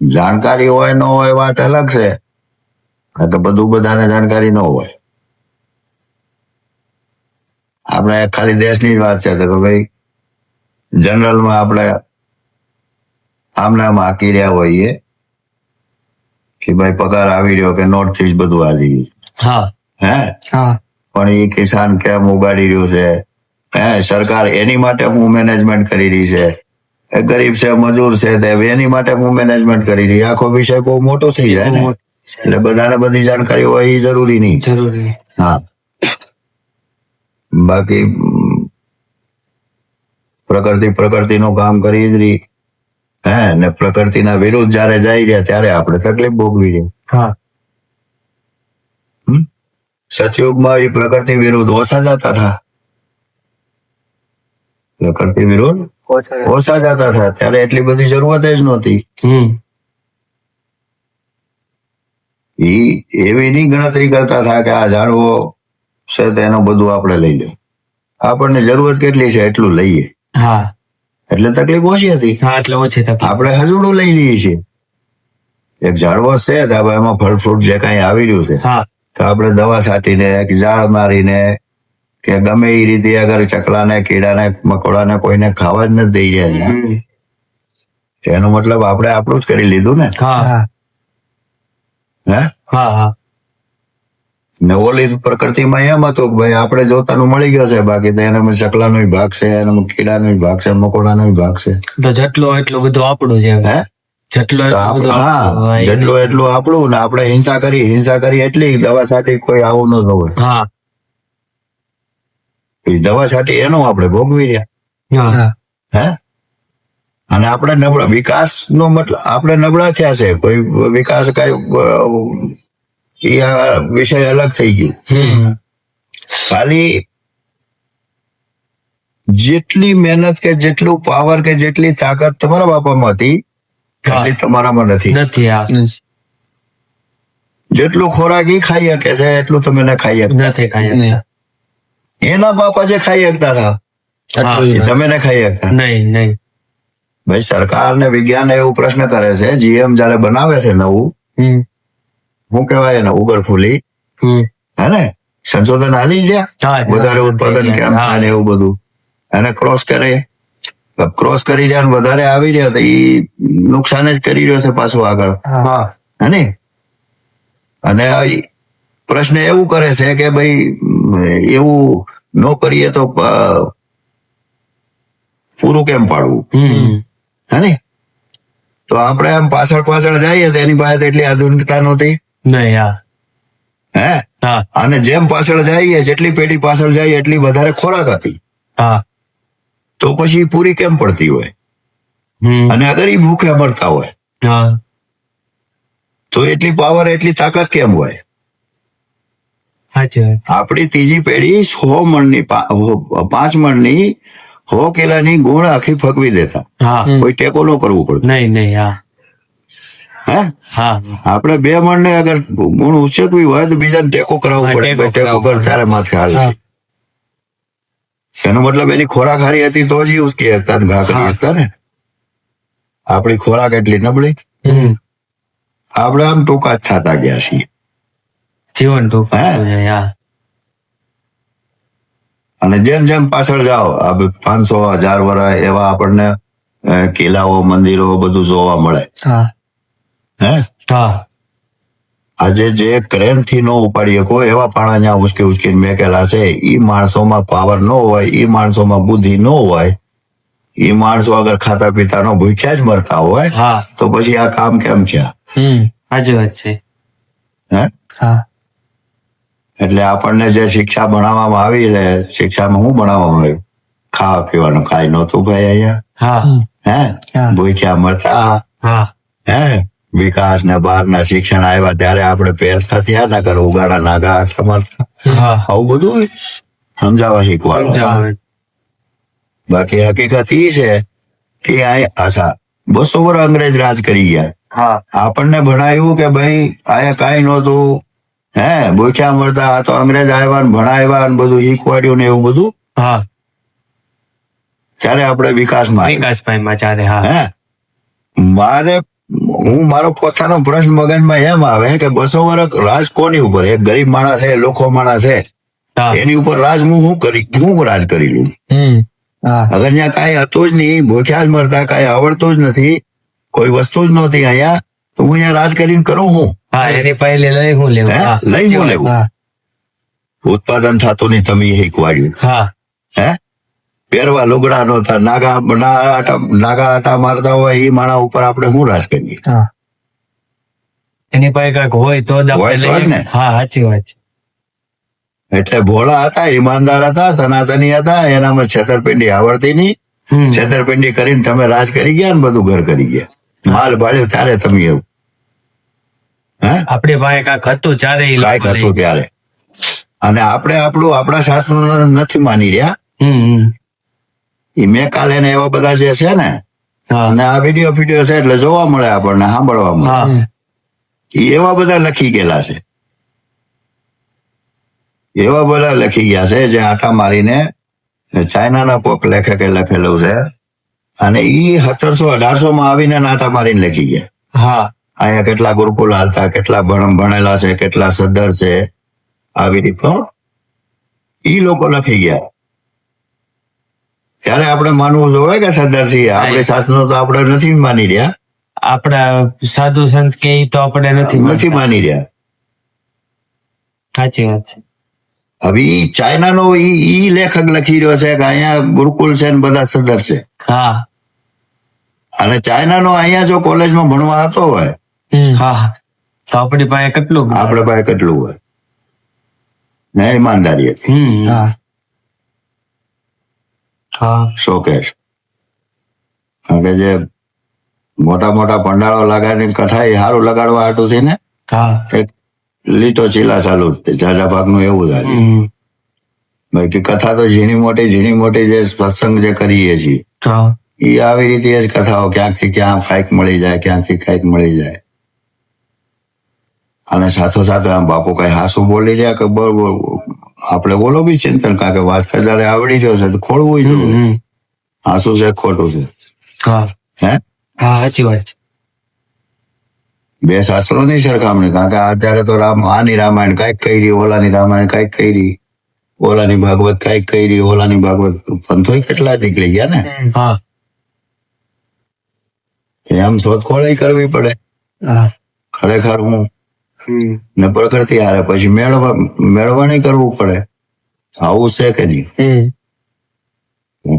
જાણકારી હોય ન હોય વાત અલગ છે. આ તો બધું બધાને જાણકારી ન હોય. આપણે ખાલી દેશની જ વાત છે તો કે ભાઈ જનરલમાં આપણે આમનામ હાકી રહ્યા હોઈએ કે ભાઈ પગાર આવી રહ્યો કે નોટ થી જ બધું આવી ગયું. હા, હે, હા, પણ એ કિસાન કેમ ઉગાડી રહ્યું છે, સરકાર એની માટે હું મેનેજમેન્ટ કરી રહી છે, એ ગરીબ છે, મજૂર છે, તે એની માટે હું મેનેજમેન્ટ કરી રહી. આખો વિષય બહુ મોટો થઈ જાય ને, એટલે બધાને બધી જાણકારી હોય એ જરૂરી નહીં. જરૂરી. હા, બાકી પ્રકૃતિનું કામ કરી જ રહી. ને પ્રકૃતિના વિરુદ્ધ જયારે જાય રહ્યા ત્યારે આપણે તકલીફ ભોગવી રહી. હા. સતયુગમાં એ પ્રકૃતિ વિરુદ્ધ ઓછા જતા હતા. પ્રકૃતિ વિરુદ્ધ ઓછા જતા હતા ત્યારે એટલી બધી જરૂરત જ નહોતી. એવી ની ગણતરી કરતા હતા કે આ ઝાડવો છે તેનું બધું આપણે લઈ લઈએ. આપણને જરૂરત કેટલી છે એટલું લઈએ. હા. એટલે તકલીફ ઓછી હતી. હા, એટલે ઓછી તકલીફ. આપણે હજુડું લઈ લઈએ છીએ. એક ઝાડવો છે તો હવે એમાં ફળ ફ્રૂટ જે કઈ આવી રહ્યું છે હા. તો આપણે દવા છાંટીને કે ઝાડ મારીને કે ગમે એ રીતે અગર ચકલાને, કીડાને, મકોડાને કોઈને ખાવા જ નથી દઈએ એનો મતલબ આપણે આપણું જ કરી લીધું ને. હા. હે હા. હા. ને ઓલી પ્રકૃતિમાં એમ હતું કે ભાઈ આપણે જોતાનું મળી ગયો છે, બાકી તો એનામાં ચકલાનો ભાગ છે, એનામાં કીડાનો ભાગ છે, મકોડાનો ભાગ છે. તો જેટલો એટલું બધું આપણું છે. હે જેટલો તો એટલું બધું હા, આપણું. જેટલું એટલું આપણું. ને આપણે હિંસા કરી એટલી દવા છાંટી કોઈ આવું ન હોય. હા. દવા છાંટી એનું આપણે ભોગવી રહ્યા. હા. હે અને આપણે નબળા વિકાસ નો મતલબ આપણે નબળા થયા છે. કોઈ વિકાસ કઈ વિષય અલગ થઈ ગયું. ખાલી જેટલી મહેનત કે જેટલું પાવર કે જેટલી તાકાત તમારા બાપામાં હતી એટલી તમારામાં નથી. નથી. હા. જેટલું ખોરાક ઈ ખાઈ શકે છે એટલું તમે ન ખાઈ શકતા. નથી ખાઈ. એના બાપા જે ખાઈ શકતા હતા એ તમે ન ખાઈ શકતા. નહીં. નહીં. ભાઈ સરકાર ને વિજ્ઞાન એવું પ્રશ્ન કરે છે, જીએમ જયારે બનાવે છે નવું, શું કહેવાય એને, ઉગરફુલી, હે ને, સંશોધન હાલી ગયા વધારે ઉત્પાદન કેમ થાય ને એવું બધું એને ક્રોસ કરી રહ્યા ને વધારે આવી રહ્યા તો એ નુકસાન જ કરી રહ્યો છે પાછું આગળ. હે ને, અને પ્રશ્ન એવું કરે છે કે ભાઈ એવું ન કરીએ તો પૂરું કેમ પાડવું. હે ને, તો આપણે આમ પાછળ જઈએ તો એની પાસે એટલી આધુનિકતા નહોતી. નહીં. હે, અને જેમ પાછળ જઈએ જેટલી પેઢી પાછળ જાય એટલી વધારે ખોરાક હતી. હા. તો પછી પૂરી કેમ પડતી હોય? અને અગર એ ભૂખે મરતા હોય તો એટલી પાવર એટલી તાકાત કેમ હોય? આપણી ત્રીજી પેઢી 100 મણની 5 મણની 100 કિલાની ગુણ આખી ફગવી દેતા. કોઈ ટેકો ન કરવું પડતું. નહીં. હે, આપણે 2 મણને અગર ગુણ ઉછેરવી હોય તો બીજાને ટેકો કરાવવો પડે. ટેકો કર તારે માથે હાલ. એનો મતલબ એની ખોરાક હારી હતી તો જ ઉસકી શકતા ઘા કરી શકતા ને. આપણી ખોરાક એટલી નબળી, આપણે આમ ટૂંકા જ થતા ગયા છીએ. જીવન ટૂંકું. અને જેમ જેમ પાછળ જાઓ 500,000 વર્ષ એવા આપણને કિલ્લાઓ, મંદિરો બધું જોવા મળે. હે, આજે જે ક્રેન થી નો ઉપાડી શકો એવા પાણા ત્યાં ઉચકીને મેકેલા છે. ઈ માણસોમાં પાવર ન હોય, ઈ માણસોમાં બુદ્ધિ ન હોય, ઈ માણસો અગર ખાતા પીતા નો ભૂખ્યા જ મરતા હોય તો પછી આ કામ કેમ છે? સાચી વાત છે. હે, એટલે આપણને જે શિક્ષા ભણાવવામાં આવી છે, શિક્ષામાં શું ભણાવવામાં આવ્યું? ખાવા પીવાનું ખાઈ નહોતું ભાઈ અહીંયા. હે, ભૂખ્યા મરતા. હે, વિકાસ ને બહારના શિક્ષણ આવ્યા ત્યારે આપણે પહેરતા થયા ના કરે ઉગાડા નાગા આટલા મારતા. આવું બધું સમજાવવા શીખવાનું. બાકી હકીકત ઈ છે કે આશા 200 વર્ષ અંગ્રેજ રાજ કરી ગયા. આપણને ભણાવ્યું કે ભાઈ આયા કઈ નહોતું. હે, ભૂખ્યા મરતા. આ તો અંગ્રેજ આવ્યા ને ભણાવ્યા ને બધું શીખવાડ્યું ને એવું બધું. ત્યારે આપણે વિકાસમાં. હે, મારો પોતાનો પ્રશ્ન મગજમાં એમ આવે કે 200 વર્ષ રાજ કોની ઉપર? એક ગરીબ માણસ છે, લોખો માણસ છે, એની ઉપર રાજ હું રાજ કરી લઉં? અગર ત્યાં કઈ હતું જ નહીં, ભૂખ્યા જ મરતા, કઈ આવડતું જ નથી, કોઈ વસ્તુ જ નહોતી અહીંયા, તો હું અહીંયા રાજ કરીને કરું હું? એની પહેલી લઈ હું લેવું? ઉત્પાદન થતું નહીં, તમે શીખવાડ્યું. હે, પહેરવા લુગડા નહોતા, નાગા આટા મારતા હોય એ માણા ઉપર આપણે શું રાજ કરીએ? હા એની પાસે કાંઈક હોય તો જ હોય આપણે તો જ લઈએ. ને. હા સાચી વાત છે. એટલે ભોળા હતા, ઈમાનદાર હતા, સનાતની હતા, એનામાં છેતરપિંડી આવડતી નહીં. હમ. છેતરપિંડી કરીને તમે રાજ કરી ગયા ને બધું ઘર કરી ગયા. માલ ભાળ્યો ત્યારે તમે એવું હે આપણી પાસે કાંઈક હતું ચારે ઈ લોકો કાંઈક લઈ હતું ત્યારે. અને આપણે આપણા શાસ્ત્રો નથી માની રહ્યા. હમ. એ મેં કાલે ને એવા બધા જે છે ને, હા અને આ વિડીયો છે એટલે જોવા મળે આપણને, સાંભળવા મળે. હા એ એવા બધા લખી ગયેલા છે, એવા બધા લખી ગયા છે જે આટા મારીને ચાઇનાના પોક લેખકે લખેલું છે. અને ઈ 1700-1800 માં આવીને આટા મારીને લખી ગયા. હા અહીંયા કેટલા ગુરુકુલ હાલતા, કેટલા ભણેલા છે, કેટલા સદ્ધર છે, આવી રીતનો ઈ લોકો લખી ગયા. ત્યારે આપણે માનવું જોઈએ કે સદ્ધર છીએ. આપણે શાસ્ત્રો તો આપણે નથી માની રહ્યા, આપડા સાધુ સંત કે ઈ તો આપણે નથી નથી માની રહ્યા. સાચી વાત છે. હવે ઈ ચાઇનાનો ઈ લેખક લખી રહ્યો છે કે અહીંયા ગુરુકુલ છે ને બધા સદ્ધર છે. હા અને ચાઇનાનો અહીંયા જો કોલેજમાં ભણવા હતો હોય, હા તો આપણી પાસે કેટલું આપણે પાસે કેટલું હોય ને ઈમાનદારી હતી. હા હા શોકેશ. કારણ કે જે મોટા મોટા ભંડારો લગાડીને કથા એ સારું લગાડવા હાટું છે ને, હા એક લીટો ચીલા ચાલુ જ તે જાજા ભાગનું એવું થાય. બાકી કથા તો ઝીણી મોટી જે સત્સંગ જે કરીએ છીએ હા એ આવી રીતે જ કથાઓ ક્યાંકથી ક્યાં કાંઈક મળી જાય, ક્યાંકથી કાંઈક મળી જાય. અને સાથે આમ બાપુ કઈ હાસું બોલી રહ્યા કે આપણે બોલો બી ચિંતન, કારણ કે વાંચતા જયારે આવડી ગયો છે તો ખોલવું જોઈએ. હાસું છે ખોટું છે હા હે હા સાચી વાત છે. બે શાસ્ત્રોની સરખામણી, કારણ કે અત્યારે તો આની રામાયણ કાંઈક કરી, ઓલાની રામાયણ કાંઈક કરી, ઓલાની ભાગવત કાંઈક કરી, ઓલાની ભાગવત પંથોય કેટલા નીકળી ગયા ને. હા એમ શોધખોળ કરવી પડે હા ખરેખર હું ને પ્રકૃતિ હારે પછી મેળવણી કરવું પડે. આવું છે કે નહીં?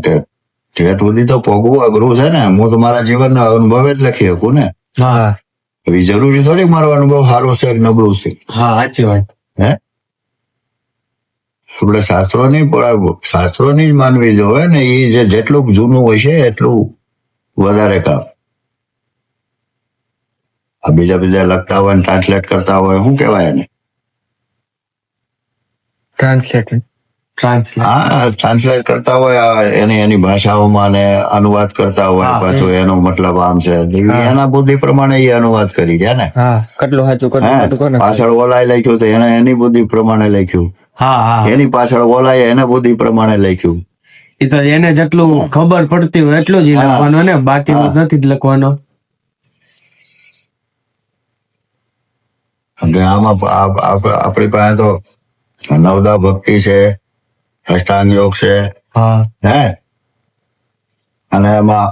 કે ઠેઠ સુધી તો પોગવું અઘરું છે ને. હું તો મારા જીવનના અનુભવે જ લખી શકું ને. હા એવી જરૂરી થોડી મારો અનુભવ સારો છે કે નબળું છે. હા સાચી વાત. હે આપણે શાસ્ત્રોની જ માનવી જોવે ને. એ જેટલું જૂનું હોય છે એટલું વધારે કામ. આ બીજા લખતા હોય ને ટ્રાન્સલેટ કરતા હોય, શું કહેવાય એને? ટ્રાન્સલેટ કરતા હોય એની ભાષાઓમાં ને અનુવાદ કરતા હોય, પાછું એનો મતલબ આમ છે, એના બુદ્ધિ પ્રમાણે એ અનુવાદ કરી ગયા ને. કેટલું સાચું કેટલું પાછળ ઓલાય લખ્યું તો એને એની બુદ્ધિ પ્રમાણે લખ્યું, એની પાછળ ઓલાય એને બુદ્ધિ પ્રમાણે લખ્યું. એ તો એને જેટલું ખબર પડતી હોય એટલું જ લખવાનું ને, બાકી નથી જ લખવાનો. આમાં આપણી પાસે તો નવદા ભક્તિ છે, અષ્ટાંગ યોગ છે, હે, અને એમાં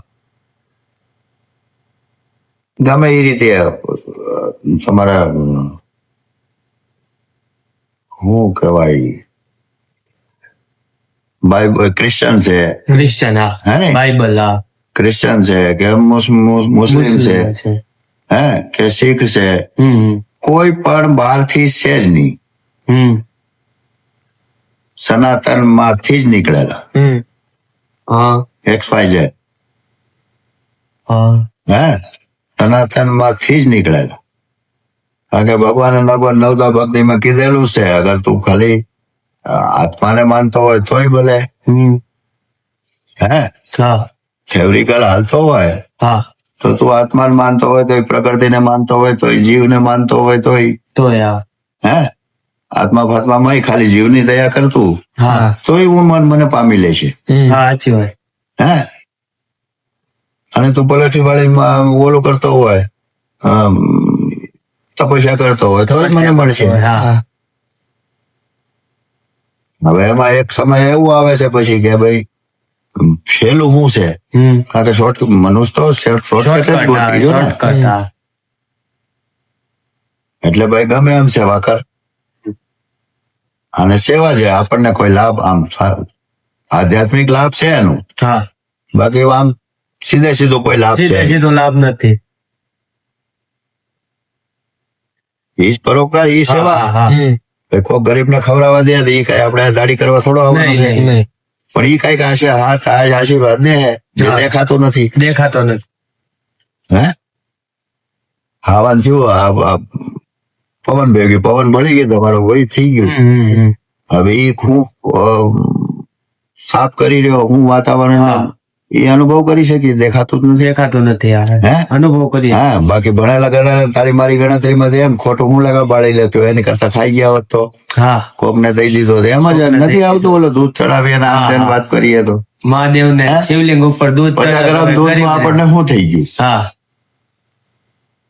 ગમે એ રીતે તમારે શું કહેવાય, બાઇબલ ક્રિશ્ચન છે, ક્રિશ્ચન હે ને, બાઇબલ ક્રિશ્ચન છે કે મુસ્લિમ છે, હે કે શીખ છે, કોઈ પણ બહારથી છે જ નહીં, સનાતન માંથી જ નીકળેલા. XYZ હે સનાતન માંથી જ નીકળેલા. કારણ કે ભગવાને નવદા ભક્તિમાં કીધેલું છે, અગર તું ખાલી આત્માને માનતો હોય તોય ભલે, હે થેવરિકલ હાલતો હોય તો તું આત્માને માનતો હોય તોય, પ્રકૃતિને માનતો હોય તોય, જીવને માનતો હોય તોય, હે આત્મા ફાત્મામાં ખાલી જીવની દયા કરતું તોય હું મને પામી લેશે. સાચી વાત. હે અને તું પલટી વાળી ઓલું કરતો હોય, તપસ્યા કરતો હોય તો મને મળશે. હવે એમાં એક સમય એવું આવે છે પછી કે ભાઈ છેલ્લું શું છે, કારણ કે મનુષ્ય તો શોર્ટકટ જ ગોતી ગયો ને. એટલે ભાઈ ગમે એમ સેવા કર, અને સેવા છે આપણને કોઈ લાભ આમ આધ્યાત્મિક લાભ છે એનું, હા બાકી આમ સીધે સીધો કોઈ લાભ સીધે છે સીધો લાભ નથી. ઈ જ પરોપકાર, ઈ સેવા. હા, હા. કોઈ ગરીબ ને ખવડાવવા દે તો ઈ કઈ આપણે દાડી કરવા થોડો આવવાનું નહીં, છે. નહીં. પણ ઈ કઈક હાથ આશીર્વાદ દે જે હા. દેખાતો નથી. દેખાતો નથી. હે હાવાન થયું, આ પવન ભેગી પવન ભળી ગયો, તમારો વહી થઈ ગયું. હમ. હવે ઈ હું સાફ કરી રહ્યો, હું વાતાવરણ હા. એ અનુભવ કરી શકી, દેખાતું જ નથી. દેખાતો નથી. હે? અનુભવ કરીએ. હા, બાકી ભણેલા ગણેલા તારી મારી ગણતરીમાં એમ ખોટું હું લગા બાળી લેતો, એની કરતા ખાઈ ગયા હોત તો હા, કોક ને દઈ દીધો તો એમ જ કોકને નથી દઈ આવતું. ઓલો દૂધ ચડાવીએ ને આમ હા, તેમ હા. વાત કરીએ તો મહાદેવ ને હે? શિવલિંગ ઉપર દૂધ 50 ગ્રામ દૂધમાં આપણને શું થઈ ગયું? હા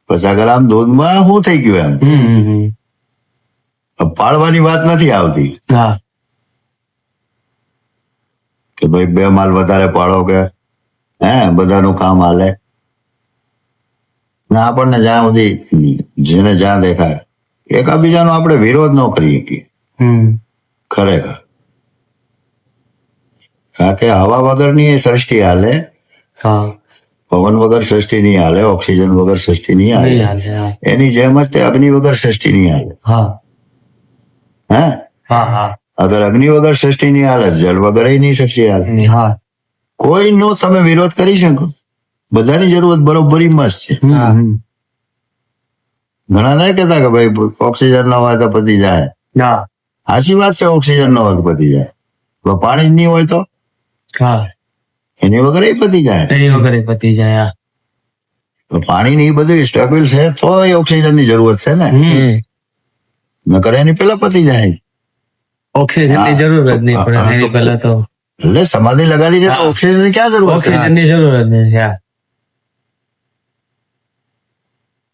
50 ગ્રામ દૂધમાં શું થઈ ગયું? એમ પાળવાની વાત નથી આવતી હા કે ભાઈ 2 માલ વધારે પાડો કે બધાનું કામ હાલે ના. આપણને જ્યાં સુધી જેને જ્યાં દેખાય એકાબીજાનો આપણે વિરોધ ન કરી શકીએ ખરેખર. કારણ કે હવા વગરની એ સૃષ્ટિ હાલે, હા પવન વગર સૃષ્ટિ નહીં હાલે, ઓક્સિજન વગર સૃષ્ટિ નહીં નહીં હાલે. હાલે. હા એની જેમ જ તે અગ્નિ વગર સૃષ્ટિ નહીં હાલે. હા હે હા હા અગર અગ્નિ વગર સૃષ્ટિ નહીં હાલે, જળ વગર નહીં સૃષ્ટિ હાલે. હા કોઈનો તમે વિરોધ કરી શકો? બધાની જરૂરત બરોબરી મસ્ત છે. ઘણા નહીં કહેતા કે ભાઈ ઓક્સિજન ન હોય તો પતી જાય. હા સાચી વાત છે, ઓક્સિજન ન હોય તો પતી જાય. તો પાણી જ નહીં હોય તો હા એની વગર એ પતી જાય. એની વગર એ પતી જાય. તો પાણી ની બધું સ્ટેબલ છે તો એ ઓક્સિજન ની જરૂરત છે ને, નકર એની પેલા પતી જાય. ઓક્સિજન ની જરૂર જ નહીં પડે હા, એની પહેલા તો એટલે સમાધિ લગાડી દે તો હા. ઓક્સિજન ની ક્યાં જરૂર ઓક્સિજન છે? ની જરૂર જ નહીં. હા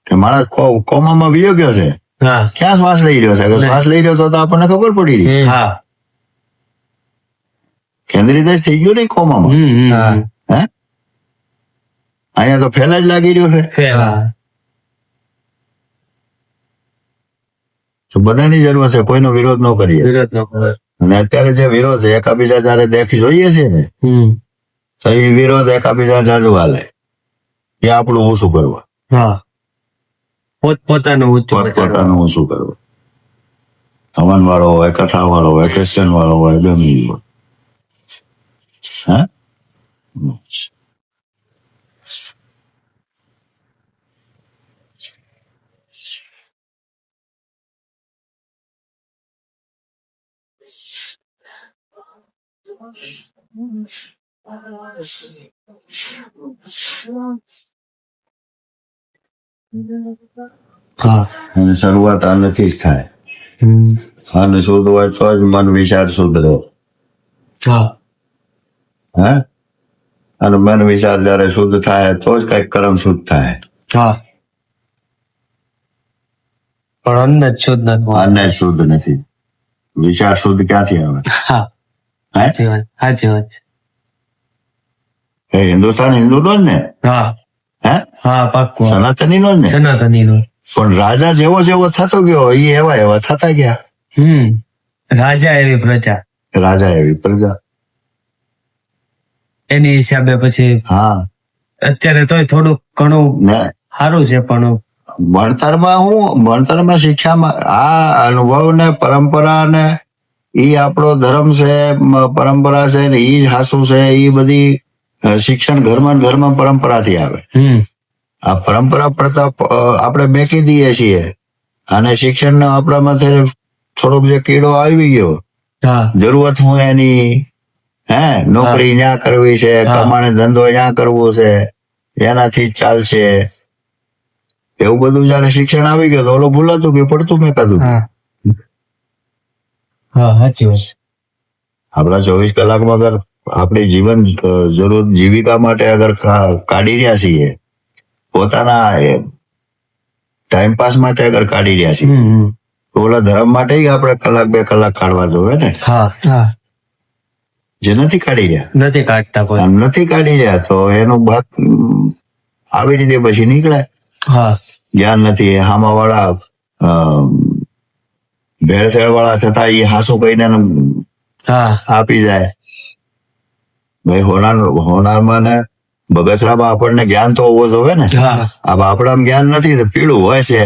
કે માણસ કોમામાં વિયો ગયો છે, હા ક્યાં શ્વાસ લઈ રહ્યો છે? અગર શ્વાસ લઈ રહ્યો તો આપણને ખબર પડી રહી. હા કેન્દ્રિત જ થઈ ગયું ને કોમામાં. હે અહીંયા તો ફેલ જ લાગી રહ્યો છે. ફેલા. તો બધાની જરૂર છે, કોઈનો વિરોધ ન કરીએ. વિરોધ ન કરે. અને અત્યારે જે વિરોધ છે એકાબીજા જયારે દેખી જોઈએ છે ને, તો એ વિરોધ એકાબીજા જાજુ હાલે એ આપણું ઓછું કરવા, હા પોતાનું ઊંચું બતાડવા. પોતપોતાનું ઓછું કરવા. હવન વાળો હોય, કથા વાળો હોય, ક્રિશ્ચન વાળો હોય, ગમે એ હોય. હે હા અને શરૂઆત આનાથી જ થાય. અને શુદ્ધ હોય તો જ મન વિચાર શુદ્ધ રહે. હા હે અને મન વિચાર જયારે શુદ્ધ થાય તો જ કઈક કર્મ શુદ્ધ થાય. હા પણ અન્ન જ શુદ્ધ નથી. અને શુદ્ધ નથી. વિચાર શુદ્ધ ક્યાંથી આવે? હા હે સાચી વાત. સાચી વાત છે. એ હિન્દુસ્તાન હિન્દુ નો જ ને? હા હે હા પાક્કું. સનાતની નો જ ને? સનાતની નું. પણ રાજા જેવો જેવો થતો ગયો એ એવા એવા થતા ગયા. રાજા એવી પ્રજા. રાજા એવી પ્રજા. એની હિસાબે પછી હા અત્યારે તોય થોડુંક ઘણું ને સારું છે પણ ભણતરમાં શિક્ષામાં આ અનુભવ ને પરંપરા ને ઈ આપણો ધર્મ છે, પરંપરા છે ને ઈ જ હાસુ છે. ઈ બધી શિક્ષણ ઘરમાં ને ઘરમાં પરંપરાથી આવે. આ પરંપરા પ્રતાપ આપણે મેકી દઈએ છીએ અને શિક્ષણ નો આપણામાંથી થોડોક જે કીડો આવી ગયો, હા જરૂરત હું એની નોકરી ન્યા કરવી છે, હા. કમાણે ધંધો ન્યા કરવો છે, એનાથી જ ચાલશે. એવું બધું જયારે શિક્ષણ આવી ગયું તો ઓલો ભૂલાતું કે પડતું મેં કાધું. હા સાચી વાત. આપણા 24 કલાકમાં અગર આપણી જીવન જરૂર જીવિકા માટે અગર કાઢી રહ્યા છીએ, પોતાના ટાઈમપાસ માટે અગર કાઢી રહ્યા છીએ, તો ઓલા ધર્મ માટે આપણે 1 2 કલાક કાઢવા જોઈએ ને. હા હા જે નથી કાઢી રહ્યા, નથી કાઢતા કોઈ. આમ નથી કાઢી રહ્યા તો એનું ભાગ આવી રીતે પછી નીકળે. હા જ્ઞાન નથી, હામા વાળા ભેળસેળ વાળા છતાં એ હાસુ કહીને હા આપી જાય. ભાઈ હોનારમાં ને બગસરામાં આપણને જ્ઞાન તો હોવો જોવે ને. હા આપણામાં જ્ઞાન નથી તો પીળું હોય છે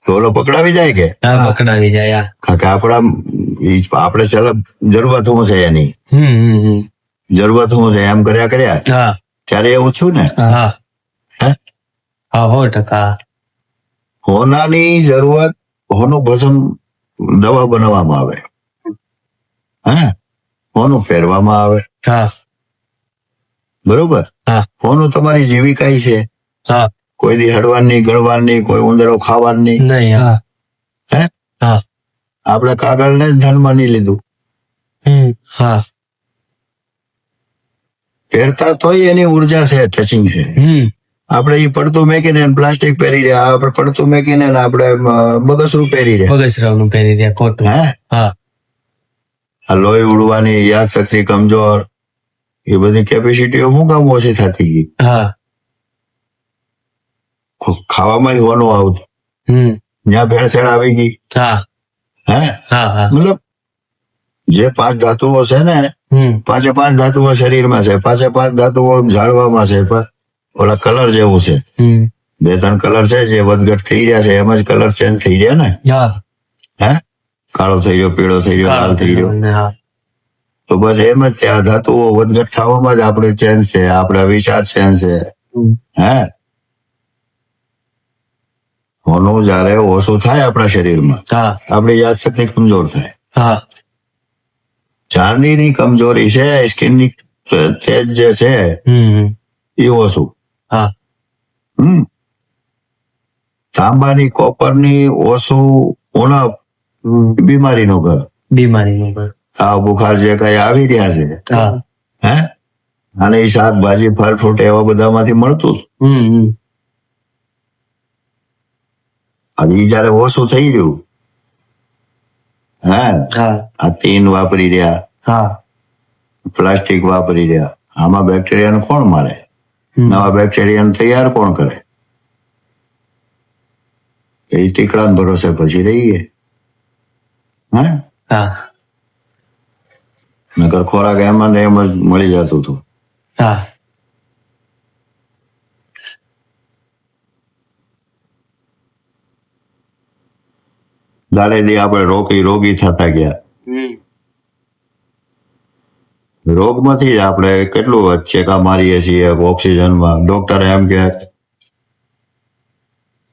તો ઓલો પકડાવી જાય કે હા પકડાવી જાય હા. કારણ કે આપણે ચાલો જરૂરત શું છે એની, જરૂરત શું છે એમ કર્યા હા ત્યારે એવું થયું ને. હા હે? હા 100%. હોનાની જરૂરત, હોનું ભસમ દવા બનાવવામાં આવે, હે હોનું પહેરવામાં આવે, હા બરોબર. હા હોનું તમારી જીવિકા છે. હા કોઈ દી હડવાની ગળવાની, કોઈ ઉંદરો ખાવાની. નહીં હા હે હા આપણે કાગળને જ ધન માની લીધું. હા પહેરતા તોય એની ઉર્જા છે, ટચિંગ છે. આપણે એ પડતું મેકીને પ્લાસ્ટિક પહેરી રહ્યા, આપણે પડતું મેકીને આપણે બગસરું પહેરી રહ્યા. બગસરાનું પહેરી રહ્યા ખોટું. હે હા આ લોહી ઉડવાની, યાદ શક્તિ કમજોર, એ બધી કેપેસિટીઓ શું કામ ઓછી થતી ગઈ? હા ખાવામાં હોવાનું આવતું, ત્યાં ભેળસેળ આવી ગઈ. હા હે હા હા મતલબ જે 5 ધાતુઓ છે ને, 5 ધાતુઓ શરીરમાં છે, 5 ધાતુઓ ઝાડવામાં છે, પણ ઓલા કલર જેવું છે. 2-3 કલર છે જે વધઘટ થઈ રહ્યા છે, એમ જ કલર ચેન્જ થઈ રહ્યા ને. હા હે કાળો થઈ ગયો, પીળો થઈ ગયો, લાલ થઈ ગયો. હા તો બસ એમ જ તે આ ધાતુઓ વધઘટ થવામાં જ આપણે ચેન્જ છે, આપણા વિચાર ચેન્જ છે. હે હોનું જયારે ઓછું થાય આપણા શરીરમાં, હા આપણી યાદશક્તિ કમજોર થાય. હા ચાંદીની કમજોરી છે, સ્કિનની તેજ જે છે એ ઓછું. હા તાંબાની, કોપરની ઓછું ઉણપ બીમારીનું ઘર. બીમારીનું ઘર. તાવ બુખાર જે કઈ આવી રહ્યા છે, હા હે અને એ શાકભાજી, ફળ ફ્રૂટ એવા બધામાંથી મળતું. હવે ઈ જયારે ઓછું થઈ ગયું, હે હા આ તીન વાપરી રહ્યા, હા પ્લાસ્ટિક વાપરી રહ્યા, આમાં બેક્ટેરિયાને કોણ મારે? નવા બેક્ટેરિયાને તૈયાર કોણ કરે? એ ટીકડાના ભરોસે પછી રહીએ. હે હા નકર ખોરાક એમાં ને એમ જ મળી જતું હતું. હા દાડે દી આપણે રોગી થતા ગયા. રોગમાંથી જ આપણે કેટલું ચેકા મારીએ છીએ ઓક્સિજનમાં. ડોક્ટર એમ કે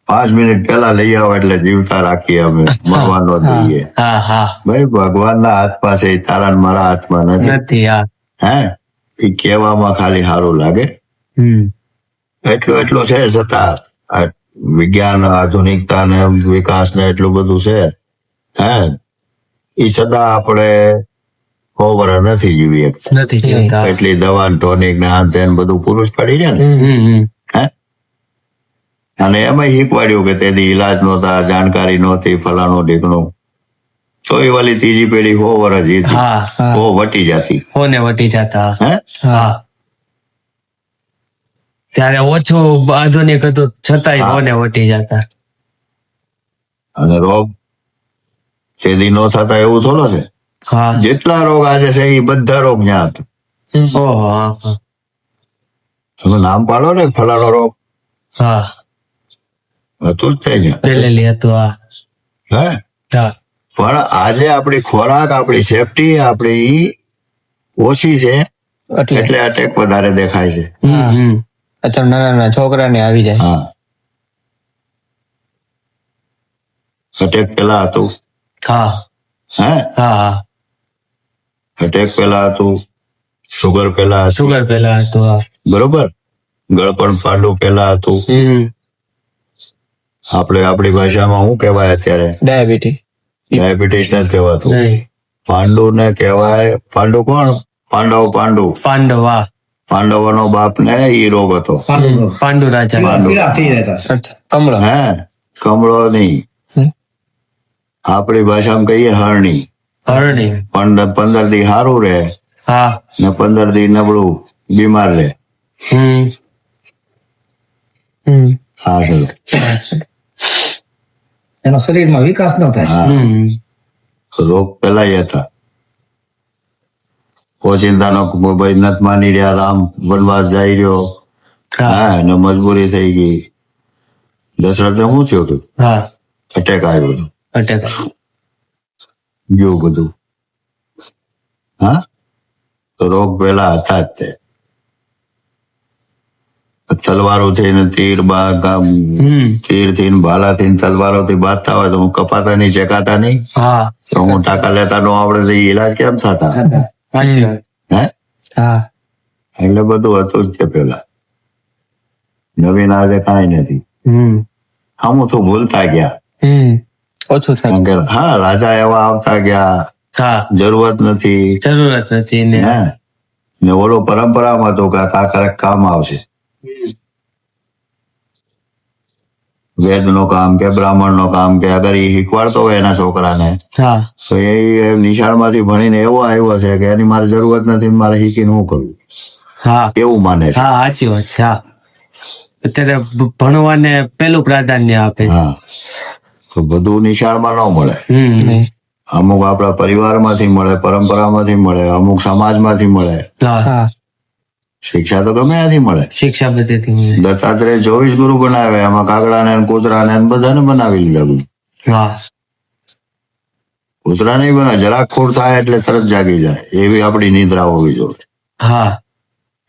5 મિનિટ પહેલા લઈ આવો એટલે જીવતા રાખીએ અમે, મરવા ન દઈએ. હા હા ભાઈ ભગવાનના હાથમાં છે, તારા ને મારા હાથમાં નથી. નથી. હા હે એ કહેવામાં ખાલી સારું લાગે, એટલું છે. છતાં આ વિજ્ઞાન, આધુનિકતા ને વિકાસ ને એટલું બધું છે, હે એ છતાં આપણે 100 વર્ષ નથી જીવી શકતા. નથી જીવતા. એટલી દવા, ટોનિક ને આ તેન બધું પુરુષ પડી રહ્યા ને. હે અને એમાં શીખવાડ્યું કે તેથી ઈલાજ નહોતા, જાણકારી નહોતી, ફલાણું ઢીકણું, તો એ વાલી ત્રીજી પેઢી 100 વર્ષ જીતી, હા 100 વટી જતી. હોને વટી જતા. હે હા ત્યારે ઓછું આધુનિક હતું છતાંય હોને વટી જતા. અને રોગ છેદી ન થતા એવું થોડો છે. હા જેટલા રોગ આજે છે એ બધા રોગ ત્યાં હતા. ઓહો હા હા તમે નામ પાડો ને ફલાણો રોગ, હા હતું જ થઈ જાય. પેલેલી હતું. હા હે હા પણ આજે આપણી ખોરાક, આપણી સેફટી, આપણી ઓછી છે એટલે અટેક વધારે દેખાય છે. અત્યારે નાના છોકરાને આવી જાય. હા અટેક પેલા હતું. હા હે હા અટેક પેલા હતું, શુગર પેલા હતું. સુગર પેલા હતું. હા બરોબર. ગળપણ પાંડુ પેલા હતું. આપણે આપણી ભાષામાં શું કહેવાય અત્યારે? ડાયાબિટીસ. ડાયાબિટીસ ને જ કહેવાતું. નહીં. પાંડુ ને કહેવાય. પાંડુ કોણ? પાંડુ. પાંડવ. હા પાંડવોનો બાપ ને ઈ રોગ હતો. પાંડુ રાજા. કમળો. હે કમળો નહીં, આપણી ભાષામાં કહીએ હરણી. હરણી. 15 દી સારું રહે હા ને 15 દી નબળું બીમાર રહે. હા સર એનો શરીરમાં વિકાસ ન થાય. રોગ પેલા હતા. ઓચિંતાનો ભાઈ નત માની રહ્યા, રામ વનવાસ જઈ રહ્યો, હા હા, અને મજબૂરી થઈ ગઈ. દશરથને શું થયું હતું? હા અટેક આવ્યો હતો, અટક ગયું બધું. હા, તો રોગ પેલા હતા જ તે. તલવારો થઈને તીર થી ભાલા થી તલવારો થી બાંધતા હોય તો હું કપાતા નહીં, ચેકાતા નહીં, હા તો હું ટાંકા લેતા નો આવડે તો ઈ ઈલાજ કેમ થતા? સાચી વાત. હે, હા એટલે બધું હતું જ તે પેલા. નવીન આજે કાંઈ નથી. આમ તો ભૂલતા ગયા. ઓછું થાય. કારણ કે હા, રાજા એવા આવતા ગયા, હા જરૂરત નથી. જરૂરત નથી ને હે, ને ઓલો પરંપરામાં તો કે આ ક્યારેક કામ આવશે. વેદ નું કામ કે બ્રાહ્મણ નું કામ કે અગર એ શીખવાડતો હોય એના છોકરાને, હા તો એ નિશાળમાંથી ભણીને એવો આવ્યો છે કે એની મારે જરૂરત નથી, મારે શીખીને શું કરવું, હા એવું માને છે. હા સાચી વાત છે. હા અત્યારે ભણવાને પેલું પ્રાધાન્ય આપે. હા, તો બધું નિશાળમાં ન મળે. હમ અમુક આપણા પરિવારમાંથી મળે, પરંપરામાંથી મળે, અમુક સમાજમાંથી મળે. હા હા શિક્ષા તો ગમે ત્યાંથી મળે. શિક્ષા બધેથી. દત્તાત્રેય 24 ગુરુ બનાવે, એમાં કાગડાને ને કૂતરાને ને બધાને બનાવી લીધા બધું. હા કૂતરા નહીં બનાવે, જરાક ખોડ થાય એટલે તરત જાગી જાય, એવી આપણી નિદ્રા હોવી જોઈએ. હા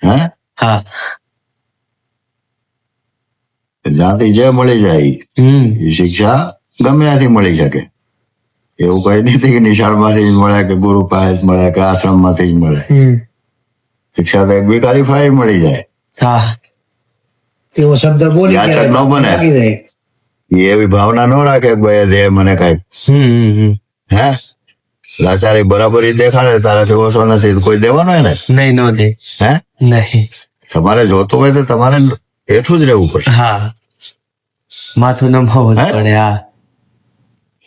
હે, હા જ્યાંથી જે મળી જાય એ શિક્ષા ગમે ત્યાંથી મળી શકે. એવું કઈ નથી કે નિશાળમાંથી જ મળે કે ગુરુ પાસે જ મળે કે આશ્રમમાંથી જ મળે. શિક્ષા તો એક ભિખારી ફાઈ મળી જાય. હા એવો શબ્દ બોલી યાચક ન બને. લાગી જાય. એ એવી ભાવના ન રાખે કે ભાઈ દે મને કઈક. હે, લાચારી બરાબરી દેખાડે તારાથી ઓછો નથી તો કોઈ દેવાનો એને? નહીં નો દે. હે, નહીં. તમારે જોતું હોય તો તમારે હેઠું જ રહેવું પડે. હા માથું નમાવવું જ હે? પડે. હા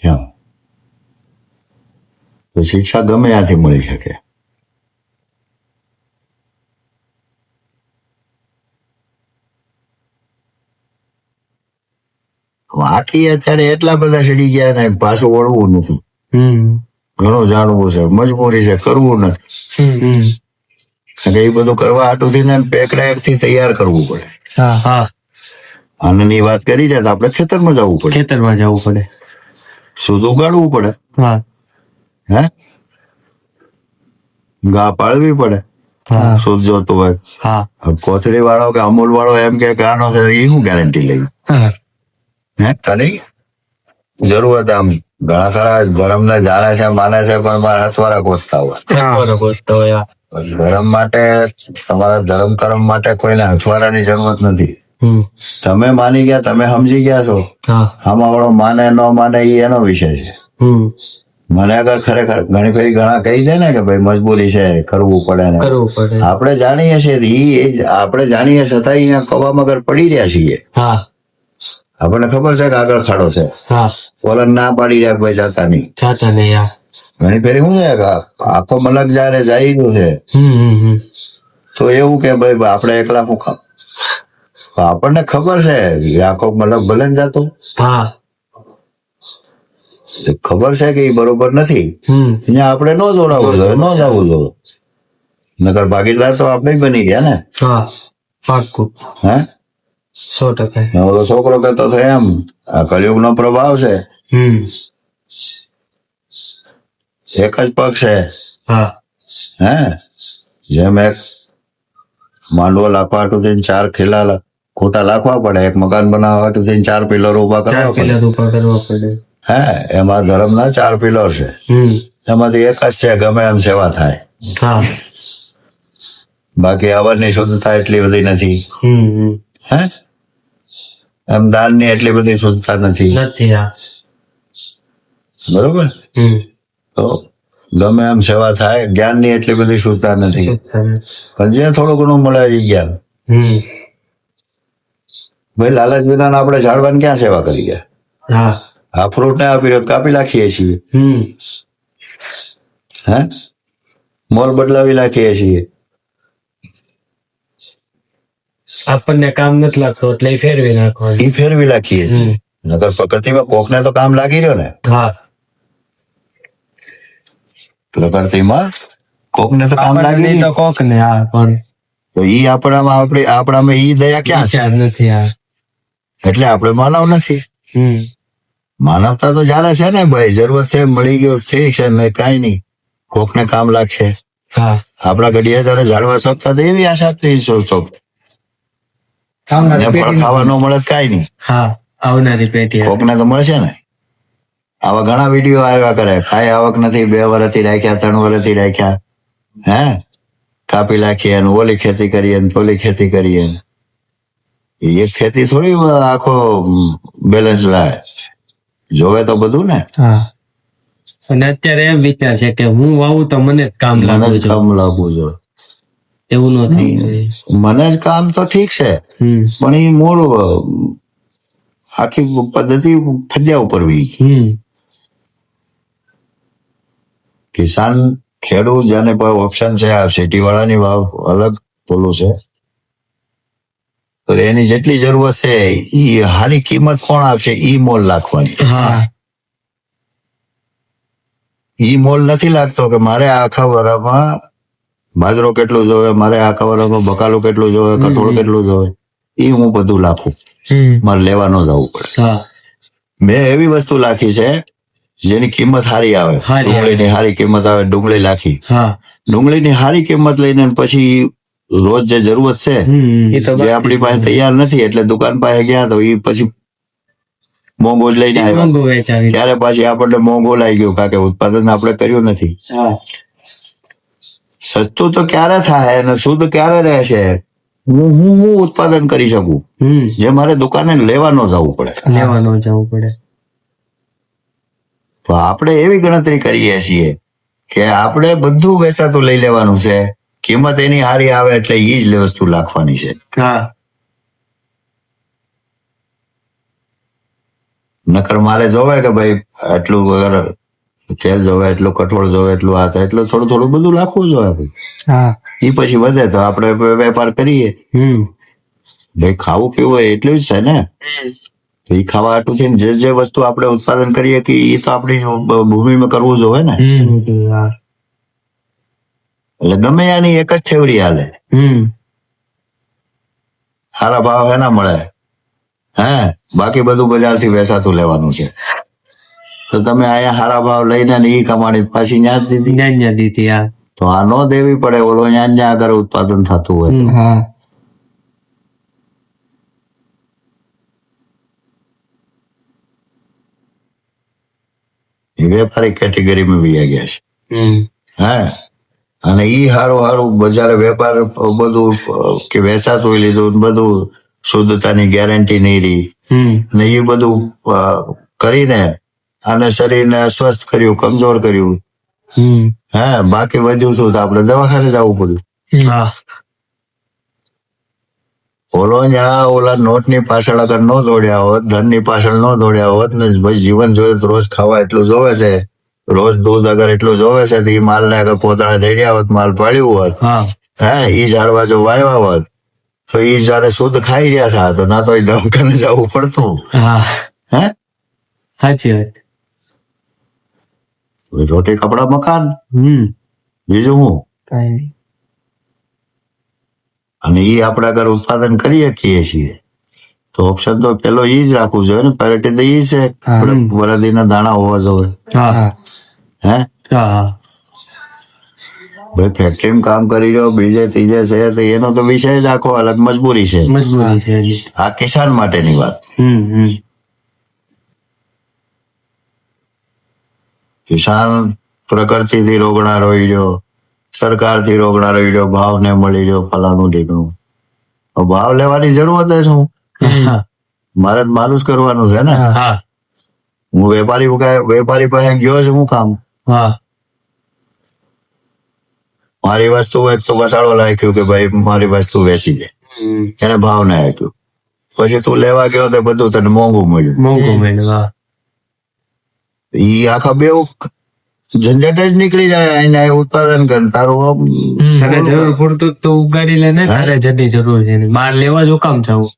એમ. તો શિક્ષા ગમે ત્યાંથી મળી શકે. વાટી અત્યારે એટલા બધા ચડી ગયા ને પાછું વળવું નથી. ઘણું જાણવું છે, મજબૂરી છે, કરવું નથી. અને એ બધું કરવા હાટુથી ને પેકડાથી તૈયાર કરવું પડે. હા હા આનંદની વાત કરી છે તો આપણે ખેતરમાં જવું પડે, ખેતરમાં જવું પડે. શુદ્ધ ઉગાડવું પડે. હા હે, ઘા પાળવી પડે હા શુદ્ધ જોતું હોય. હા કોથળી વાળો કે અમૂલ વાળો એમ કે આનો છે એ શું ગેરંટી લઈ? હે, તને જરૂરત આમ ઘણા ખરા ધર્મને જાણે છે, માને છે, પણ હથવારા ગોતતા હોય. ધર્મ માટે, તમારા ધર્મ કર્મ માટે કોઈને હથવારાની જરૂરત નથી. તમે માની ગયા, તમે સમજી ગયા છો. આમાં વાળો માને ન માને એ એનો વિષય છે. મને અગર ખરેખર ઘણી ફરી ઘણા કહી દે ને કે ભાઈ મજબૂરી છે, કરવું પડે ને, કરવું પડે. આપણે જાણીએ છીએ, આપણે જાણીએ છતાં અહીંયા કવામાં અગર પડી રહ્યા છીએ. હા આપણને ખબર છે કે આગળ ખાડો છે, હા ઓલન ના પાડી રહ્યા ભાઈ જાતા નહીં. જાતા નહીં. હા ઘણી ફેરી શું છે કે આખો મલક જયારે જાય છે તો એવું કે ભાઈ આપણે એકલા શું ખાવ? આપણને ખબર છે આખો મલક ભલે ને જાતો, હા ખબર છે કે એ બરોબર નથી, અહીંયા આપણે ન જોડાવવું જોઈએ, ન જવું જોઈએ. નકર ભાગીદાર તો આપણે જ બની ગયા ને. હા પાક્કું. હે, 100%. ઓલો છોકરો કહેતો હતો એમ, આ કળિયુગ નો પ્રભાવ છે, એક જ પગ છે. હા હે, જેમ એક માંડવો લાખવા હાટુ થઈને 4 ખીલા ખોટા લાખવા પડે, એક મકાન બનાવવા હાટુ થઈને 4 પિલર ઉભા કરવા 4 પડે. પિલર ઉભા કરવા પડે. હે, એમાં ધર્મના 4 પિલર છે, એમાંથી એક જ છે ગમે એમ સેવા થાય. હા બાકી અવરની શુદ્ધતા એટલી બધી નથી. હે, એમ દાનની એટલી બધી શુદ્ધતા નથી. નથી. હા બરોબર. તો ગમે એમ સેવા થાય, જ્ઞાનની એટલી બધી શુદ્ધતા નથી. પણ જે થોડું ઘણું મળે એ જ્ઞાન. ભાઈ લાલચ વિના આપણે ઝાડવાની ક્યાં સેવા કરી ગયા? હા આ ફ્રૂટ ને આપી રહ્યો કાપી નાખીએ છીએ. હે, મોલ બદલાવી નાખીએ છીએ. આપણને કામ નથી લાગતું એટલે એ ફેરવી નાખવાનું. એ ફેરવી નાખીએ છીએ. નકર પ્રકૃતિમાં કોકને તો કામ લાગી રહ્યો ને. હા પ્રકૃતિમાં કોકને તો કામ લાગે નહીં નહીં. તો કોક ને હા પણ તો ઈ આપણામાં ઈ દયા ક્યાં છે? વિચાર નથી આ એટલે આપણે માનવ નથી. માનવતા તો ચાલે છે ને ભાઈ, જરૂરત છે મળી ગયો ઠીક છે, ને કઈ નહીં, કોકને કામ લાગશે. હા આપણા ઘડિયા તારે ઝાડવા સોંપતા તો એવી આશા થઈ સોંપ કામના ને ફળ પેટીમાં ખાવા ન મળે તો કાંઈ નહીં, હા આવનારી પેઢી કોકને તો મળશે ને. આવા ઘણા વિડીયો આવ્યા કરે, કાંઈ આવક નથી, 2 વર્ષથી રાખ્યા, 3 વર્ષથી રાખ્યા, હે કાપી નાખીએ ને ઓલી ખેતી કરીએ ને ઓલી ખેતી કરીએ ને. એક ખેતી થોડી આખો બેલેન્સ લાવે, જોવે તો બધું ને. હા અને અત્યારે એમ વિચાર છે કે હું વાવું તો મને જ કામ મને લાગવું જ જોઈએ કામ લાવવું જોઈએ. એવું નથી મને જ કામ તો ઠીક છે, પણ એ મૂળ આખી પદ્ધતિ ફદ્યા ઉપર વી. કિસાન ખેડૂત જેને કોઈ ઓપ્શન છે, આ સિટી વાળાની વાવ અલગ બોલું છે, તો એની જેટલી જરૂરત છે ઈ હારી કિંમત કોણ આપશે ઈ મોલ લાખવાની. હા ઈ મોલ નથી લાગતો કે મારે આખા વરામાં બાજરો કેટલું જોવે, મારે આખા વરામાં બકાલું કેટલું જોવે, કઠોળ કેટલું જોવે, ઈ હું બધું લાખું, મારે લેવા ન જવું પડે. હા મેં એવી વસ્તુ લાખી છે જેની કિંમત હારી આવે. હારી આવે. ડુંગળીની હારી કિંમત આવે, ડુંગળી લાખી. હા ડુંગળીની હારી કિંમત લઈને પછી રોજ જે જરૂરત છે એ તો જે આપણી પાસે તૈયાર નથી, એટલે દુકાન પાસે ગયા તો એ પછી મોંઘું જ લઈને આવ્યા. મોંઘું વેચાવી ત્યારે પાછી આપણને મોંઘું લાગી ગયું, કારણ કે ઉત્પાદન આપણે કર્યું નથી. હા સસ્તું તો ક્યારે થાય અને શુદ્ધ ક્યારે રહેશે? હું ઉત્પાદન કરી શકું જે મારે દુકાને લેવા ન જવું પડે. લેવાનું જવું પડે તો આપણે એવી ગણતરી કરીએ છીએ કે આપણે બધું વેચાતું લઈ લેવાનું છે, કિંમત એની હારી આવે એટલે ઈ જ વસ્તુ લાખવાની છે. હા નકર મારે જોવે કે ભાઈ આટલું અગર તેલ જોવે, એટલું કઠોળ જોવે, એટલું આ થાય, એટલું થોડું થોડું બધું લાખવું જોઈએ. હા ઈ પછી વધે તો આપણે વેપાર કરીએ. ભાઈ ખાવું પીવું હોય એટલું જ છે ને, તો ઈ ખાવા હાટું થઈને જે વસ્તુ આપણે ઉત્પાદન કરીએ કે ઈ તો આપણી ભૂમિમાં કરવું જોઈએ ને. એટલે ગમે આની એક જ થેવડી હાલે. સારા ભાવ એના મળે, હે બાકી બધું બજારથી વેચાતું લેવાનું છે. તો તમે અહીંયા સારા ભાવ લઈને ઈ કમાણી પાછી ન્યા જ દીધી, જ્ઞાન દીધી હા તો આ ન દેવી પડે, ઓલો ન્યા આગળ ઉત્પાદન થતું હોય તો. હા એ વેપારી કેટેગરીમાં વહી ગયા છે. હે અને ઈ હારું બજારે વેપાર બધું કે વેચાતું લીધું, બધું શુદ્ધતાની ગેરંટી નહીં રહી, અને એ બધું કરીને આને શરીરને અસ્વસ્થ કર્યું, કમજોર કર્યું. હે બાકી વધ્યું હતું તો આપણે દવાખાને જવું પડ્યું. હા ઓલો ત્યાં ઓલા નોટની પાછળ અગર ન દોડ્યા હોત, ધનની પાછળ ન દોડ્યા હોત ને ભાઈ જીવન જોઈએ તો રોજ ખાવા એટલું જોવે છે, રોજ દૂધ અગર એટલું જોવે છે, તો એ માલને અગર પોતાને દઈ રહ્યા હોત, માલ પાડ્યું હોત, હે ઈ ઝાડવા જો વાવ્યા હોત તો ઈ જયારે શુદ્ધ ખાઈ રહ્યા હતા તો ના તો એ દવાખાને જવું પડતું. હા હે સાચી વાત રોટી કપડા મકાન બીજું હું. કઈ નહીં અને ઈ આપણે અગર ઉત્પાદન કરી શકીએ છીએ તો ઓપ્શન તો પેલો ઈ જ રાખવું જોઈએ ને, પ્રાયોરિટી તો ઈ છે. આપણે વરદીના દાણા હોવા જોઈએ. હા હે હા ભાઈ ફેક્ટરીમાં કામ કરી રહ્યો બીજે ત્રીજે છે તો એનો તો વિષય જ આખો અલગ મજબૂરી છે. મજબૂરી છે હજી આ કિસાન માટેની વાત. કિસાન પ્રકૃતિથી રોગણા રહી રહ્યો, સરકારથી રોગણા રહી રહ્યો, ભાવ ને મળી રહ્યો, ફલાણું ઢીકણું. ભાવ લેવાની જરૂરત છે શું? મારે જ મારું જ કરવાનું છે ને. હા હું વેપારી પાસે ગયો છું હું કામ, હા મારી વસ્તુ એક તો વસાડો નાખ્યું કે ભાઈ મારી વસ્તુ વેચી દે, એને ભાવ ના આપ્યું, પછી તું લેવા ગયો તો બધું તને મોંઘું મળ્યું. મોંઘું મળ્યું હા ઈ આખા બે ઝંઝટ જ નીકળી જાય. અહીંયા ઉત્પાદન કર તારું તને જરૂર પૂરતું જ તું ઉગાડી લે ને, તારે જેટલી જરૂર છે એની. બહાર લેવા જ કામ જવું.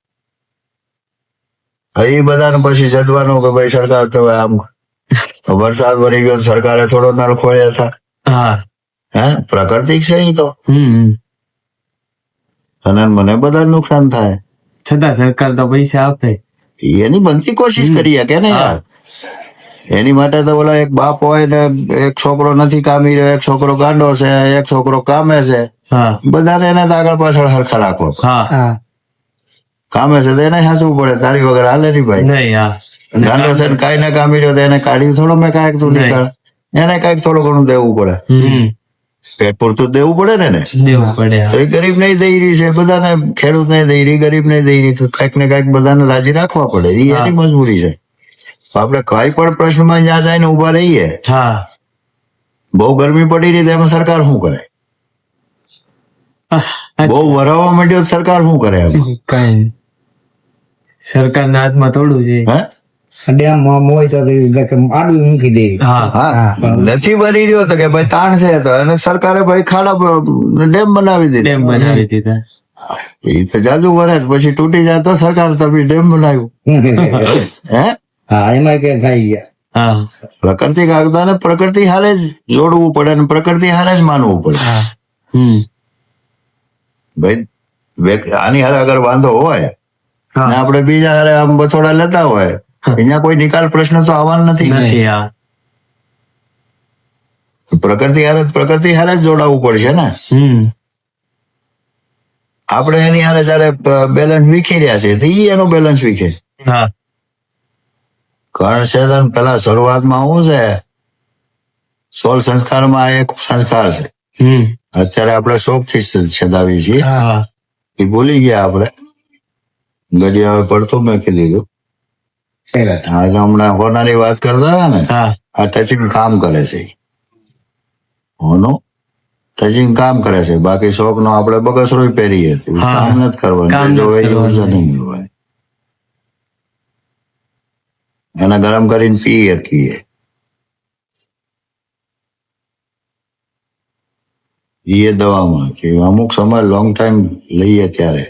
એ બધાને પછી જદવાનું કે ભાઈ સરકાર તો આમ વરસાદ વળી ગયો સરકારે થોડો નળ ખોલ્યા હતા, હા હે પ્રાકૃતિક છે એ તો, હમ અને મને બધા નુકસાન થાય. છતાં સરકાર તો પૈસા આપે. એની બનતી કોશિશ કરીએ કે ને યાર. એની માટે તો ઓલા એક બાપ હોય ને એક છોકરો નથી કામી રહ્યો, એક છોકરો ગાંડો છે, એક છોકરો કામે છે, હા બધાને એને તો આગળ પાછળ હરખા રાખવો પડે. હા હા કામે છે તો એને હાંસવું પડે, તારી વગર હાલે નહીં ભાઈ. નહીં હા ગાંડો છે ને કાંઈ ના કામી રહ્યો તો એને કાઢ્યું થોડો મેં કાંઈક તું નહીં. નીકળ, એને કાંઈક થોડું ઘણું દેવું પડે, હમ પેટ પૂરતું દેવું પડે ને એને. દેવું પડે તો હા. એ ગરીબ નહીં દઈ રહી છે, બધાને ખેડૂત નહીં દઈ રહી, ગરીબ નહીં દઈ રહી, તો કાંઈક ને કાંઈક બધાને રાજી રાખવા પડે, એ હા. એની મજબૂરી છે. આપણે કઈ પણ પ્રશ્નમાં જ્યાં જઈને ઉભા રહીએ, હા બહુ ગરમી પડી રહી તો એમાં સરકાર શું કરે? બહુ વરાવવા માંડ્યો તો સરકાર શું કરે એમાં? કઈ નહીં. સરકારના હાથમાં થોડું છે. હે ડેમ હોય તો આડું મૂકી દે. હા હા નથી ભરી રહ્યો તો કે ભાઈ તાણ છે, તો અને સરકારે ભાઈ ખાડા ડેમ બનાવી દીધી. ડેમ બનાવી દીધા. એ તો જાજુ વરે પછી તૂટી જાય તો સરકાર તમે ડેમ બનાવ્યું. હે હા એમાં કે થઈ ગયા. હા પ્રકૃતિ કાગદાને પ્રકૃતિ હારે જ જોડવું પડે અને પ્રકૃતિ હારે જ માનવું પડે. હમ ભાઈ આની હારે અગર વાંધો હોય હા ને આપણે બીજા હારે આમ બથોડા લેતા હોય, અહીંયા કોઈ નિકાલ પ્રશ્ન તો આવવાનો નથી. નથી હા પ્રકૃતિ હારે જ જોડાવવું પડશે ને. હમ આપણે એની હારે જયારે બેલેન્સ વીખી રહ્યા છે તો ઈ એનું બેલેન્સ વીખે. હા કર્ણ છેદન પેલા શરૂઆતમાં શું છે, 16 સંસ્કારમાં એક સંસ્કાર છે. હમ અત્યારે આપણે શોખથી છેદાવીએ છીએ, હા એ ભૂલી ગયા આપણે. ગડિયા હવે પડતું મેકી દીધું. આજે હમણાં હોનાની વાત કરતા હતા ને, હા આ ટચિંગ કામ કરે છે. હોનું ટચિંગ કામ કરે છે, બાકી શોખ નો આપણે બગસરો પહેરીએ, હા. કામ નથી કરવાનું, કામ જે જોવે નથી એવું છે કરવાનું. નહીં મળવાનું. એને ગરમ કરીને પી શકીએ. એ દવામાં કે અમુક સમય લોંગ ટાઈમ લઈએ ત્યારે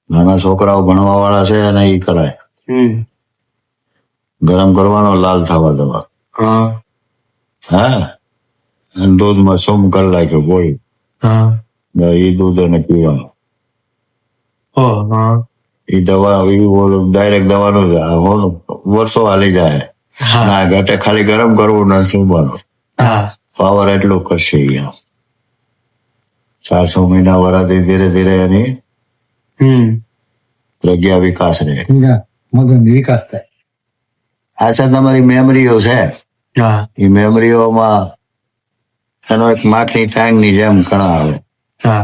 નાના છોકરાઓ ભણવા વાળા છે અને એ કરાય. હમ ગરમ કરવાનો, લાલ થવા દવા. હા હા અને દૂધમાં સોમ કલાકે ગોળી, હા એ દૂધ એને પીવાનું. ઓ હા એ દવા ડાયરેક્ટ દવાનું જ વર્ષો હાલી જાય. હા ના ઘટે ખાલી ગરમ કરવું ને સુવાનું. હા પાવર એટલું કરશે અહીંયા. 400 મહિના વરાથી ધીરે ધીરે એની હમ પ્રજ્ઞા વિકાસ રહે. મગજ વિકાસ થાય. આ છે તમારી મેમરીઓ છે, હા એ મેમરીઓમાં એનો એક માખની ટાંગની જેમ કણા આવે હા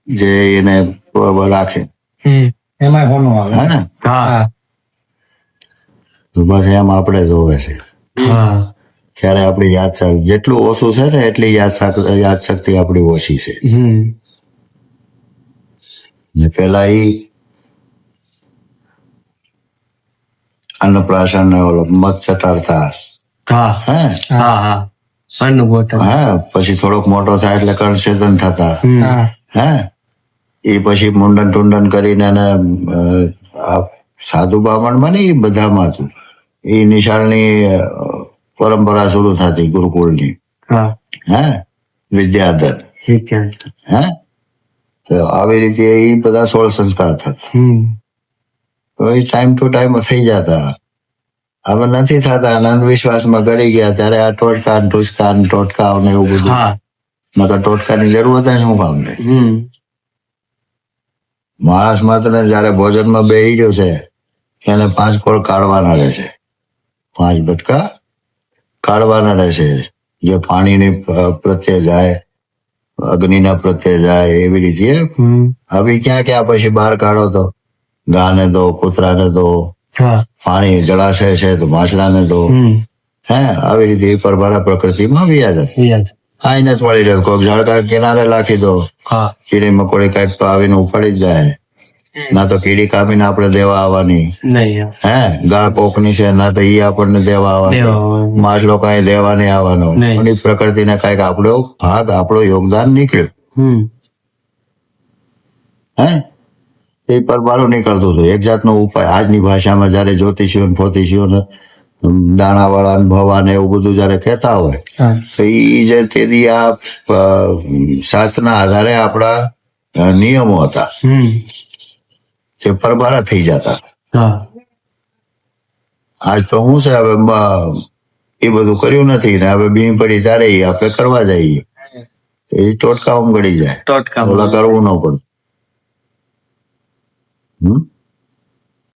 જે એને રાખે. હમ એમાં હોનું હે આવે. ને હા તો બસ એમ આપણે જોવે છે. હા ત્યારે આપણી યાદશક્તિ જેટલું ઓછું છે ને એટલી યાદશક્તિ આપણી ઓછી છે. હમ ને પેલા અન્નપ્રાશન ને ઓલો મધ ચટાડતા. હા હે હા હા અન્નગોઠન હા પછી થોડોક મોટો થાય એટલે કર્ણછેદન થતા. હમ હે એ પછી મુંડન ટુંડન કરીને એને આ સાધુ બામણમાં ને એ બધામાં હતું. એ નિશાળની પરંપરા શરૂ થતી ગુરુકુળની. હા હે વિદ્યાધર. વિજ્ઞાન હે તો આવી રીતે એ બધા 16 સંસ્કાર થતા. હમ તો એ ટાઈમ ટુ ટાઈમ થઈ જતા. હવે નથી થતા અને અંધવિશ્વાસમાં ગળી ગયા ત્યારે આ ટોટકા ટુચકા ટોટકા ને એવું બધું. હા નકર ટોટકાની જરૂરત જ શું કામ નહીં. હમ માણસ માત્ર જયારે ભોજનમાં બેસી ગયો છે એને 5 કોળ કાઢવાના રહેશે, 5 બટકા કાઢવાના રહેશે. જે પાણીની પ્રત્યે જાય, અગ્નિના પ્રત્યે જાય, એવી રીતે. હમ હવે ક્યાં પછી બહાર કાઢો તો ગાને દો, કૂતરાને દો, હા પાણી જળાશય છે તો માછલાને દો. હમ હે આવી રીતે એ પરભારા પ્રકૃતિમાં વ્યાજ હતી. યાદ આઈને જ મળી રહ્યો. કોઈક ઝાડકા કિનારે રાખી દો, હા કીડી મકોડી કઈક તો આવીને ઉપાડી જ જાય. ના તો કીડી કાપીને આપણે દેવા આવવાની. નહીં હે ગા કોકની છે ના તો ઈ આપણને દેવા આવવાની. માછલો કઈ દેવા નહીં આવવાનો. નહીં. પણ ઈ પ્રકૃતિને કઈક આપણો ભાગ, આપણો યોગદાન નીકળ્યું. હમ હે એ પરબારું નીકળતું હતું. એક જાતનો ઉપાય આજની ભાષામાં જયારે જ્યોતિષીઓ ફોતિષીઓ દાણાવાળા ને ભવા ને એવું બધું જયારે કહેતા હોય તો ઈ જે તેથી આ શાસ્ત્રના આધારે આપણા નિયમો હતા જે પરબારા થઈ જતા. આજ તો શું છે હવે એ બધું કર્યું નથી ને હવે બીમ પડી ત્યારે આપણે કરવા જઈએ એ ટોટકા ગળી જાય, ટોટકા ઓલા કરવું ન પડે.